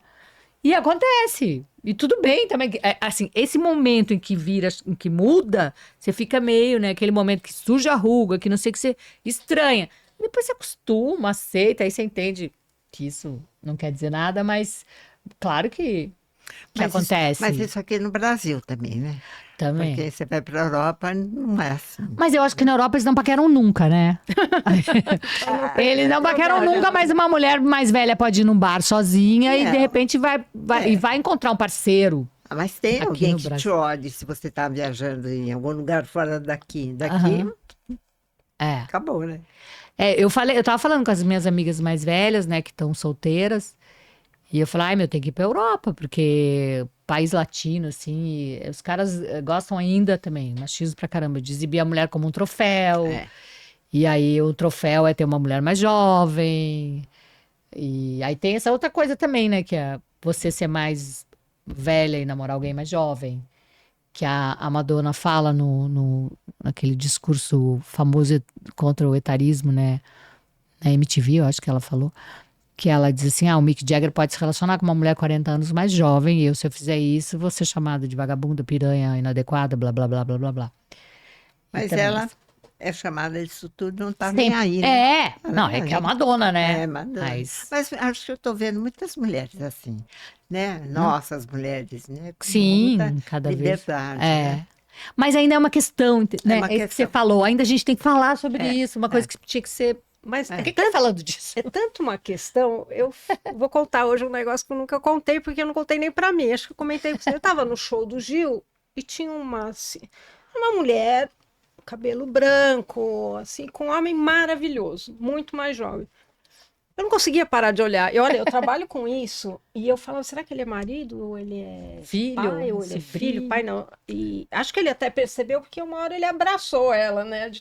E acontece. E tudo bem também. Assim, esse momento em que em que muda, você fica meio, né? Aquele momento que surge a ruga, que não sei o que você estranha. Depois você acostuma, aceita, aí você entende que isso não quer dizer nada, mas claro que acontece.
Mas isso aqui no Brasil também, né?
Também.
Porque você vai para a Europa, não é assim.
Mas eu acho que na Europa eles não paqueram nunca, né? Eles não paqueram nunca, mas uma mulher mais velha pode ir num bar sozinha e de repente vai encontrar um parceiro.
Mas tem
aqui
alguém
no
que te
Brasil.
olhe se você está viajando em algum lugar fora daqui. Acabou, né?
Eu tava falando com as minhas amigas mais velhas, né, que estão solteiras. E eu falei, eu tenho que ir pra Europa, porque país latino, assim, os caras gostam ainda também, machismo pra caramba, de exibir a mulher como um troféu. E aí o troféu é ter uma mulher mais jovem. E aí tem essa outra coisa também, né, que é você ser mais velha e namorar alguém mais jovem. Que a Madonna fala naquele discurso famoso contra o etarismo, né? Na MTV, eu acho que ela falou. Que ela diz assim, o Mick Jagger pode se relacionar com uma mulher 40 anos mais jovem, e se eu fizer isso, vou ser chamada de vagabunda, piranha, inadequada, blá, blá, blá, blá, blá, blá.
Mas ela é chamada disso tudo, não tá nem aí, né?
É que é a Madonna, né?
É, Madonna.
Mas
acho que eu tô vendo muitas mulheres assim, né? Nossas mulheres, né? Com
sim,
muita
cada
liberdade,
vez.
né?
Mas ainda é uma questão, né?
uma
É isso que você
questão.
falou, ainda a gente tem que falar sobre isso, uma coisa que tinha que ser
Mas
Por que tá falando disso?
é tanto uma questão, eu vou contar hoje um negócio que eu nunca contei, porque eu não contei nem pra mim. Acho que eu comentei com você. Eu tava no show do Gil e tinha uma mulher, cabelo branco, assim, com um homem maravilhoso, muito mais jovem. Eu não conseguia parar de olhar. E olha, eu trabalho com isso e eu falava, será que ele é marido ou ele é
Filho,
pai ou ele é
sobrinho?
filho? Pai não. E acho que ele até percebeu porque uma hora ele abraçou ela, né?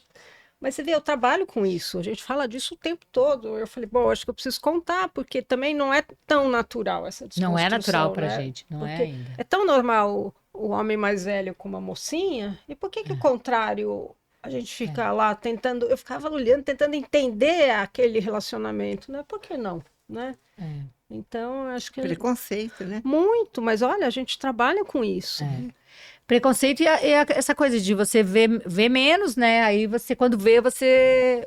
Mas você vê, eu trabalho com isso, a gente fala disso o tempo todo. Eu falei, bom, acho que eu preciso contar, porque também não é tão natural essa
Não é natural
desconstrução,
pra
né?
gente, não é
Porque
ainda.
é tão normal o homem mais velho com uma mocinha, e por que o contrário, a gente fica lá tentando, eu ficava olhando, tentando entender aquele relacionamento, né? Por que não, né?
É.
Então, eu acho que
Preconceito, né?
muito, mas olha, a gente trabalha com isso.
Preconceito essa coisa de você ver menos, né? Aí você, quando vê, você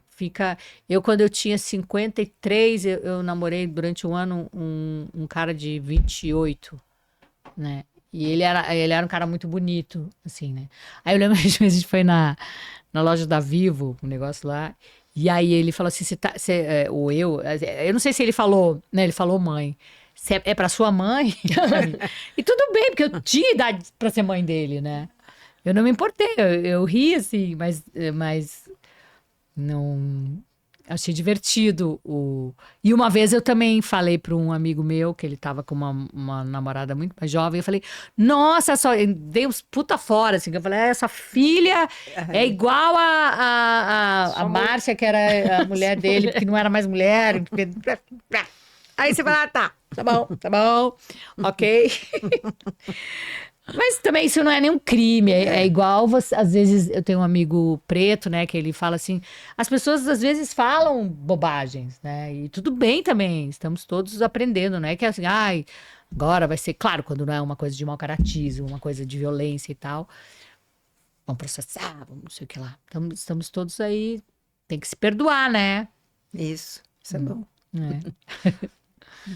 fica. Quando eu tinha 53, eu namorei durante um ano um cara de 28, né? E ele era um cara muito bonito, assim, né? Aí eu lembro que a gente foi na loja da Vivo, um negócio lá. E aí ele falou assim, ou eu não sei se ele falou, né? Ele falou mãe. É pra sua mãe? E tudo bem, porque eu tinha idade pra ser mãe dele, né? Eu não me importei, eu ri assim, mas não. Achei divertido. E uma vez eu também falei para um amigo meu, que ele tava com uma namorada muito mais jovem, eu falei, nossa, dei uns puta fora, assim, que eu falei, essa filha é igual a Márcia, que era a mulher dele, porque não era mais mulher. Aí você fala, tá bom, ok. Mas também isso não é nenhum crime, é igual às vezes eu tenho um amigo preto, né, que ele fala assim, as pessoas às vezes falam bobagens, né, e tudo bem também, estamos todos aprendendo, né, que é assim, ai, agora vai ser, claro, quando não é uma coisa de mau caratismo, uma coisa de violência e tal, vamos processar, vamos não sei o que lá, estamos todos aí, tem que se perdoar, né.
Isso é bom.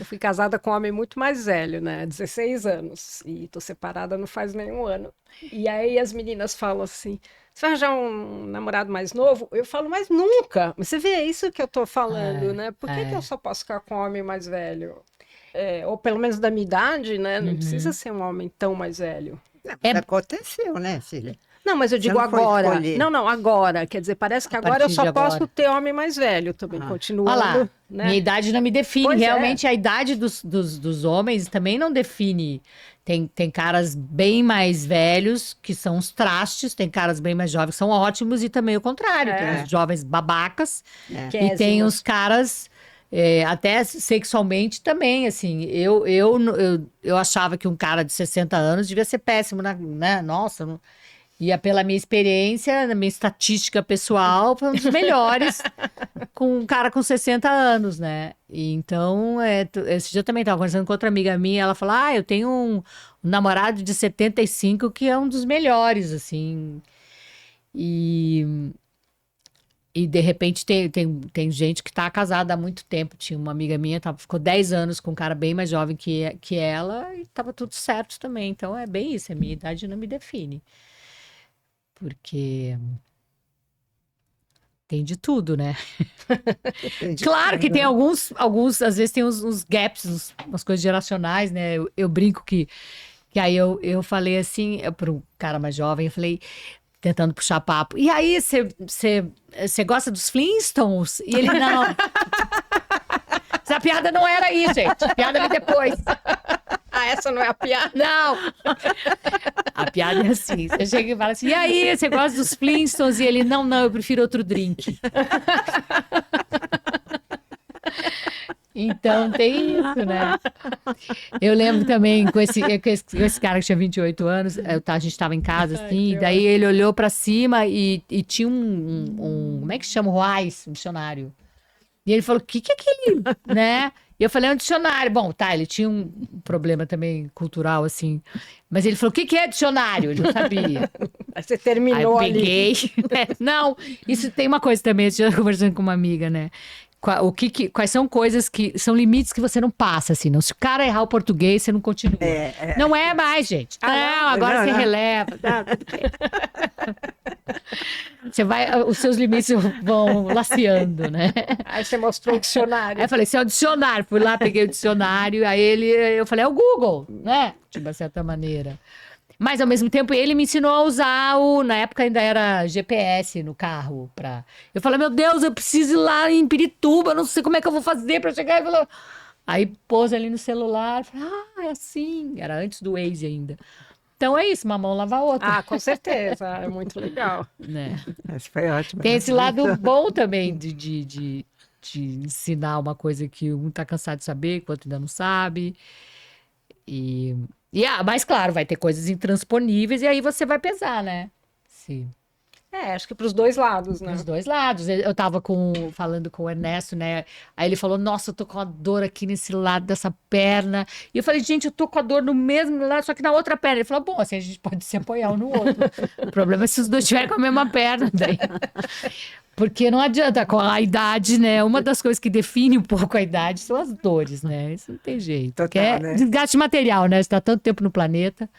Eu fui casada com um homem muito mais velho, né? 16 anos. E tô separada não faz nenhum ano. E aí as meninas falam assim: você vai arranjar um namorado mais novo? Eu falo, mas nunca. Mas você vê, é isso que eu tô falando, né? Por que eu só posso ficar com um homem mais velho? Ou pelo menos da minha idade, né? Não precisa ser um homem tão mais velho.
Mas aconteceu, né, filha?
Não, mas eu digo
não foi
agora.
escolher.
Não, agora. Quer dizer, parece que
A
agora eu
partir
só
de
posso
agora.
ter homem mais velho também, continuando.
Olha lá,
né?
minha idade não me define.
Pois é.
Realmente, a idade dos homens também não define. Tem caras bem mais velhos, que são os trastes, tem caras bem mais jovens, que são ótimos, e também o contrário. Tem os jovens babacas, e tem os caras, até sexualmente também, assim. Eu achava que um cara de 60 anos devia ser péssimo, né? Nossa, não... Ia pela minha experiência, na minha estatística pessoal, foi um dos melhores com um cara com 60 anos, né? E então, esse dia eu também estava conversando com outra amiga minha, ela falou, eu tenho um namorado de 75 que é um dos melhores, assim. E de repente tem gente que tá casada há muito tempo. Tinha uma amiga minha, ficou 10 anos com um cara bem mais jovem que ela, e tava tudo certo também. Então, é bem isso, a minha idade não me define. Porque tem de tudo, né? Claro que tem alguns, às vezes tem uns gaps, umas coisas geracionais, né? Eu brinco que aí eu falei assim, para um cara mais jovem, eu falei, tentando puxar papo, e aí, você gosta dos Flintstones? E ele, não. Essa piada não era aí, gente. A piada vem depois.
Essa não é a piada?
Não! A piada é assim, você chega e fala assim, e aí, você gosta dos Flintstones? E ele, não, eu prefiro outro drink. Então, tem isso, né? Eu lembro também com esse cara que tinha 28 anos, a gente estava em casa, assim, daí ele olhou pra cima e tinha como é que chama? O Wise, um dicionário. E ele falou, o que é aquele, né? E eu falei, é um dicionário. Bom, ele tinha um problema também cultural, assim. Mas ele falou, o que é dicionário? Ele não sabia.
Aí você terminou
Aí eu peguei. Né? Não, isso tem uma coisa também, eu estava conversando com uma amiga, né? Quais são coisas que são limites que você não passa, assim. Não, se o cara errar o português, você não continua. Não é mais, gente. Não, agora você releva. Tá, tudo bem. Você vai, os seus limites vão laceando, né?
Aí você mostrou o dicionário.
Aí eu falei, esse é o dicionário. Fui lá, peguei o dicionário, aí eu falei, é o Google, né? De uma certa maneira. Mas, ao mesmo tempo, ele me ensinou a usar na época ainda era GPS no carro. Eu falei, meu Deus, eu preciso ir lá em Pirituba, não sei como é que eu vou fazer pra chegar. Aí pôs ali no celular, falei, é assim. Era antes do Waze ainda. Então é isso, uma mão lava a outra.
Ah, com certeza, é muito legal.
Né?
Mas foi ótimo.
Tem esse lado bom também de ensinar uma coisa que um tá cansado de saber, que o outro ainda não sabe. Mas claro, vai ter coisas intransponíveis e aí você vai pesar, né? Sim.
Acho que para os dois lados, né?
Dos dois lados. Eu tava falando com o Ernesto, né? Aí ele falou, nossa, eu tô com a dor aqui nesse lado dessa perna. E eu falei, gente, eu tô com a dor no mesmo lado, só que na outra perna. Ele falou, bom, assim a gente pode se apoiar um no outro. O problema é se os dois estiverem com a mesma perna. Daí. Porque não adianta, com a idade, né? Uma das coisas que define um pouco a idade são as dores, né? Isso não tem jeito.
Total,
Porque é
né?
desgaste material, né? Você tá tanto tempo no planeta,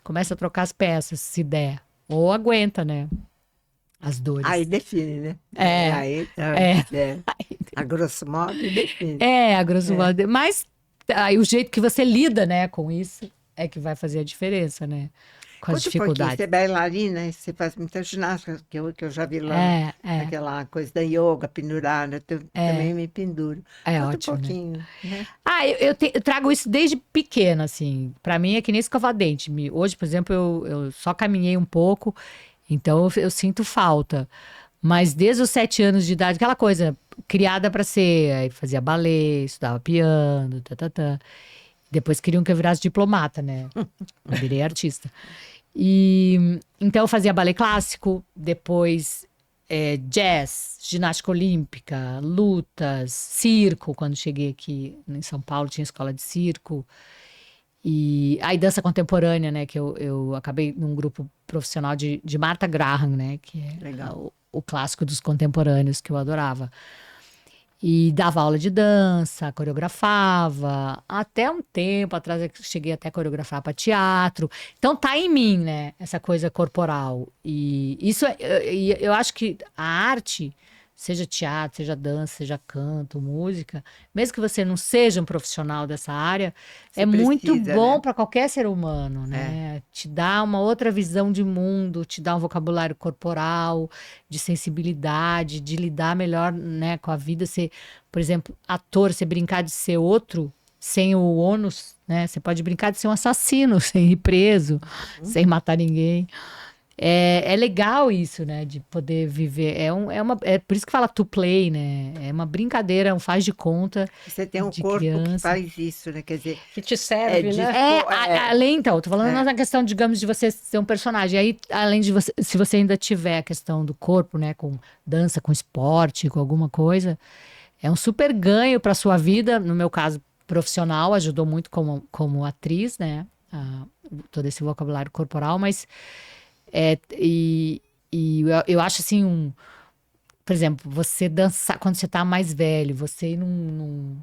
começa a trocar as peças, se der. Ou aguenta, né? As dores.
Aí define, né?
É.
A grosso modo, define.
A grosso modo. Mas aí, o jeito que você lida, né, com isso é que vai fazer a diferença, né? Com as
Conta um pouquinho,
dificuldades.
você é bailarina, você faz muita ginástica, que eu já vi lá, aquela coisa da yoga pendurada, eu também me penduro.
É
Conta
ótimo,
um pouquinho, né?
Eu trago isso desde pequena, assim. Pra mim é que nem escovar dente. Hoje, por exemplo, eu só caminhei um pouco, então eu sinto falta. Mas desde os 7 anos de idade, aquela coisa, criada pra ser, aí fazia balé, estudava piano, Depois queriam que eu virasse diplomata, né? Eu virei artista. Então eu fazia balé clássico, depois jazz, ginástica olímpica, lutas, circo. Quando cheguei aqui em São Paulo, tinha escola de circo. E aí dança contemporânea, né? Que eu acabei num grupo profissional de Martha Graham, né? Que é
Legal.
o clássico dos contemporâneos, que eu adorava. E dava aula de dança, coreografava. Até um tempo atrás eu cheguei até a coreografar para teatro. Então tá em mim, né? Essa coisa corporal. E isso eu acho que a arte, seja teatro, seja dança, seja canto, música, mesmo que você não seja um profissional dessa área,
Você
muito
precisa,
bom
né?
para qualquer ser humano, né? Te dá uma outra visão de mundo, te dá um vocabulário corporal, de sensibilidade, de lidar melhor, né, com a vida. Você, por exemplo, ator, você brincar de ser outro sem o ônus, né? Você pode brincar de ser um assassino sem ir preso, sem matar ninguém. É legal isso, né? De poder viver. É por isso que fala to play, né? É uma brincadeira, um faz de conta
Você tem um
de
corpo que
criança.
faz isso, né? Quer dizer,
Que te serve,
de-
né?
Além, então, tô falando
É.
na questão, digamos, de você ser um personagem. Aí, além de você, se você ainda tiver a questão do corpo, né? Com dança, com esporte, com alguma coisa, é um super ganho para sua vida. No meu caso, profissional, ajudou muito como atriz, né? Todo esse vocabulário corporal, mas eu acho assim, por exemplo, você dançar quando você tá mais velho, você ir num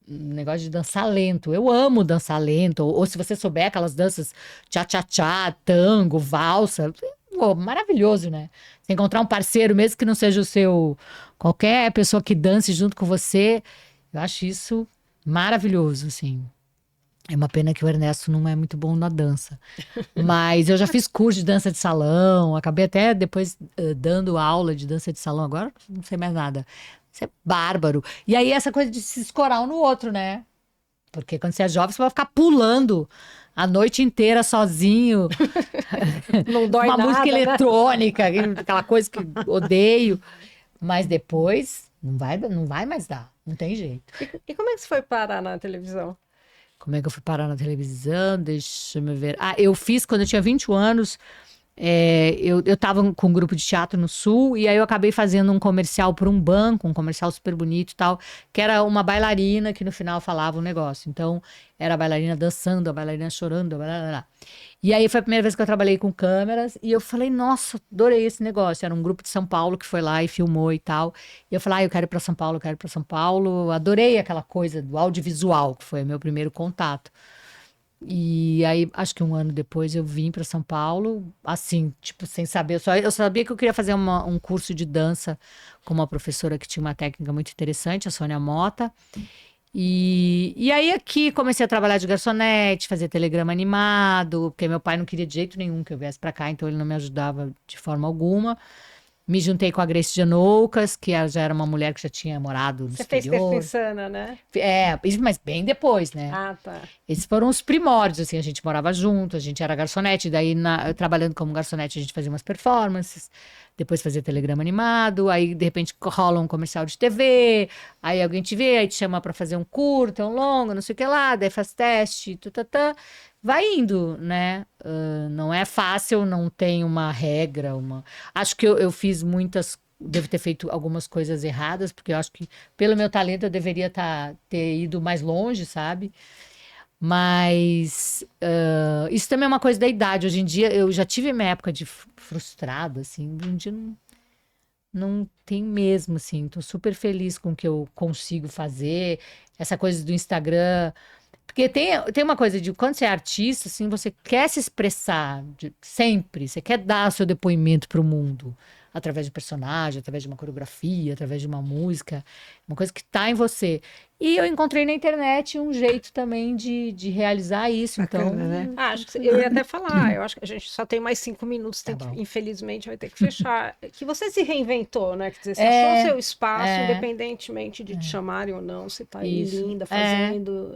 negócio de dançar lento. Eu amo dançar lento, ou se você souber aquelas danças tchá-tchá-tchá, tango, valsa, pô, maravilhoso, né? Você encontrar um parceiro, mesmo que não seja o seu, qualquer pessoa que dance junto com você, eu acho isso maravilhoso, assim. É uma pena que o Ernesto não é muito bom na dança. Mas eu já fiz curso de dança de salão, acabei até depois dando aula de dança de salão, agora não sei mais nada. Isso é bárbaro. E aí essa coisa de se escorar um no outro, né? Porque quando você é jovem, você vai ficar pulando a noite inteira sozinho.
Não dói
Uma
nada,
música
né?
eletrônica, aquela coisa que odeio. Mas depois não vai mais dar. Não tem jeito.
E como é que você foi parar na televisão?
Como é que eu fui parar na televisão? Deixa eu ver. Eu fiz quando eu tinha 21 anos. Eu tava com um grupo de teatro no Sul, e aí eu acabei fazendo um comercial para um banco, um comercial super bonito e tal, que era uma bailarina que no final falava um negócio. Então, era a bailarina dançando, a bailarina chorando, blá, blá, blá. E aí foi a primeira vez que eu trabalhei com câmeras, e eu falei, nossa, adorei esse negócio. Era um grupo de São Paulo que foi lá e filmou e tal. E eu falei, eu quero ir para São Paulo, eu quero ir para São Paulo. Adorei aquela coisa do audiovisual, que foi o meu primeiro contato. E aí, acho que um ano depois eu vim para São Paulo, assim, tipo, sem saber. Eu sabia que eu queria fazer um curso de dança com uma professora que tinha uma técnica muito interessante, a Sônia Mota. E aí aqui comecei a trabalhar de garçonete, fazer telegrama animado, porque meu pai não queria de jeito nenhum que eu viesse para cá, então ele não me ajudava de forma alguma. Me juntei com a Grace Janoucas, que ela já era uma mulher que já tinha morado no
Você fez
exterior.
Terça Insana, né?
Mas bem depois, né?
Ah, tá.
Esses foram os primórdios, assim, a gente morava junto, a gente era garçonete, daí trabalhando como garçonete a gente fazia umas performances, depois fazia telegrama animado, aí de repente rola um comercial de TV, aí alguém te vê, aí te chama pra fazer um curto, um longo, não sei o que lá, daí faz teste, vai indo, né? Não é fácil, não tem uma regra, Acho que eu fiz devo ter feito algumas coisas erradas, porque eu acho que pelo meu talento eu deveria ter ido mais longe, sabe? Mas isso também é uma coisa da idade. Hoje em dia, eu já tive minha época de frustrada, assim. Hoje em dia não tem mesmo, assim. Tô super feliz com o que eu consigo fazer. Essa coisa do Instagram. Porque tem uma coisa de quando você é artista, assim, você quer se expressar sempre. Você quer dar seu depoimento para o mundo. Através de personagem, através de uma coreografia, através de uma música. Uma coisa que está em você. E eu encontrei na internet um jeito também de realizar isso.
Bacana,
Então,
né?
Acho que eu ia até falar, eu acho que a gente só tem mais 5 minutos,
Tá bom.
infelizmente vai ter que fechar. Que você se reinventou, né? Quer dizer, você
É,
achou seu espaço,
é.
independentemente de te chamarem ou não, você tá aí
Isso.
linda, fazendo,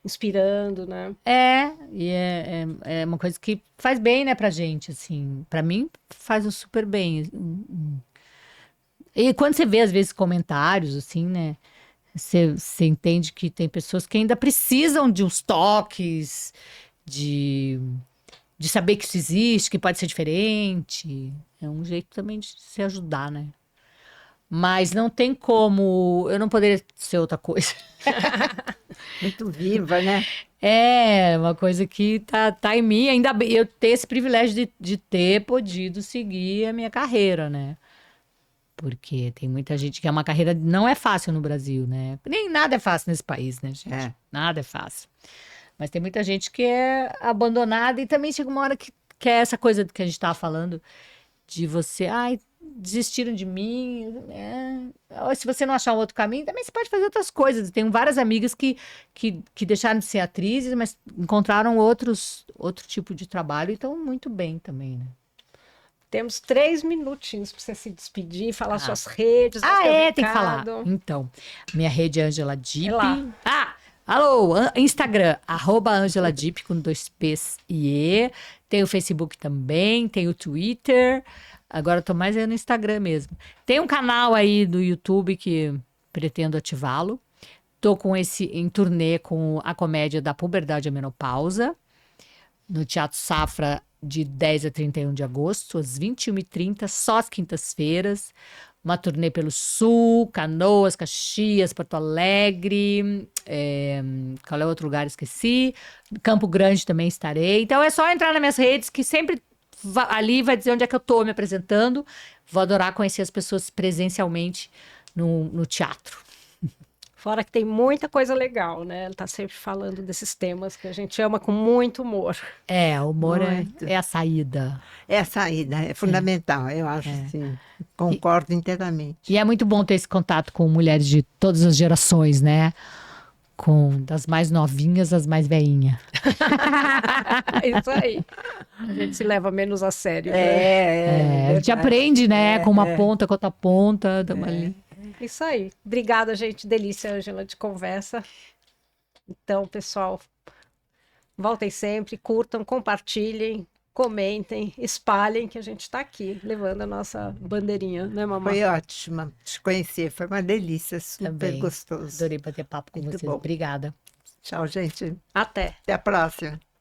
inspirando, né?
É uma coisa que faz bem, né, pra gente, assim. Pra mim, faz super bem. E quando você vê, às vezes, comentários, assim, né? Você entende que tem pessoas que ainda precisam de uns toques, de, de saber que isso existe, que pode ser diferente. É um jeito também de se ajudar, né? Mas não tem como. Eu não poderia ser outra coisa.
Muito viva, né?
É uma coisa que tá em mim. Ainda bem, eu ter esse privilégio de ter podido seguir a minha carreira, né? Porque tem muita gente que é uma carreira. Não é fácil no Brasil, né? Nem nada é fácil nesse país, né, gente?
É.
Nada é fácil. Mas tem muita gente que é abandonada e também chega uma hora que é essa coisa que a gente tava falando, de você, ai, desistiram de mim. Ou se você não achar um outro caminho, também você pode fazer outras coisas. Tenho várias amigas que deixaram de ser atrizes, mas encontraram outro tipo de trabalho e estão muito bem também, né?
Temos 3 minutinhos para você se despedir, falar suas redes, dar seu
Tem que falar.
recado.
Então, minha rede é Angela Dipp.
É lá.
Alô, Instagram, @AngelaDipp com 2 P's e E. Tem o Facebook também, tem o Twitter. Agora eu tô mais aí no Instagram mesmo. Tem um canal aí do YouTube que pretendo ativá-lo. Tô em turnê com a comédia da Puberdade à Menopausa, no Teatro Safra, de 10 a 31 de agosto, às 21h30, só às quintas-feiras. Uma turnê pelo Sul, Canoas, Caxias, Porto Alegre. Qual é outro lugar? Esqueci. Campo Grande também estarei. Então é só entrar nas minhas redes, que sempre ali vai dizer onde é que eu tô me apresentando. Vou adorar conhecer as pessoas presencialmente no teatro.
Fora que tem muita coisa legal, né? Ela tá sempre falando desses temas que a gente ama com muito humor.
O humor
Muito.
é a saída.
É a saída, é fundamental, eu acho, sim. Concordo inteiramente.
E é muito bom ter esse contato com mulheres de todas as gerações, né? Das mais novinhas às mais velhinhas.
Isso aí. A gente se leva menos a sério. Né?
A gente aprende, né? Com uma ponta, com outra ponta.
Isso aí. Obrigada, gente. Delícia, Ângela, de conversa. Então, pessoal, voltem sempre, curtam, compartilhem, comentem, espalhem, que a gente está aqui levando a nossa bandeirinha, né, mamãe?
Foi ótima te conhecer, foi uma delícia, super
Também.
gostoso.
Adorei bater papo com
Muito
vocês.
bom.
Obrigada.
Tchau, gente.
Até.
Até a próxima.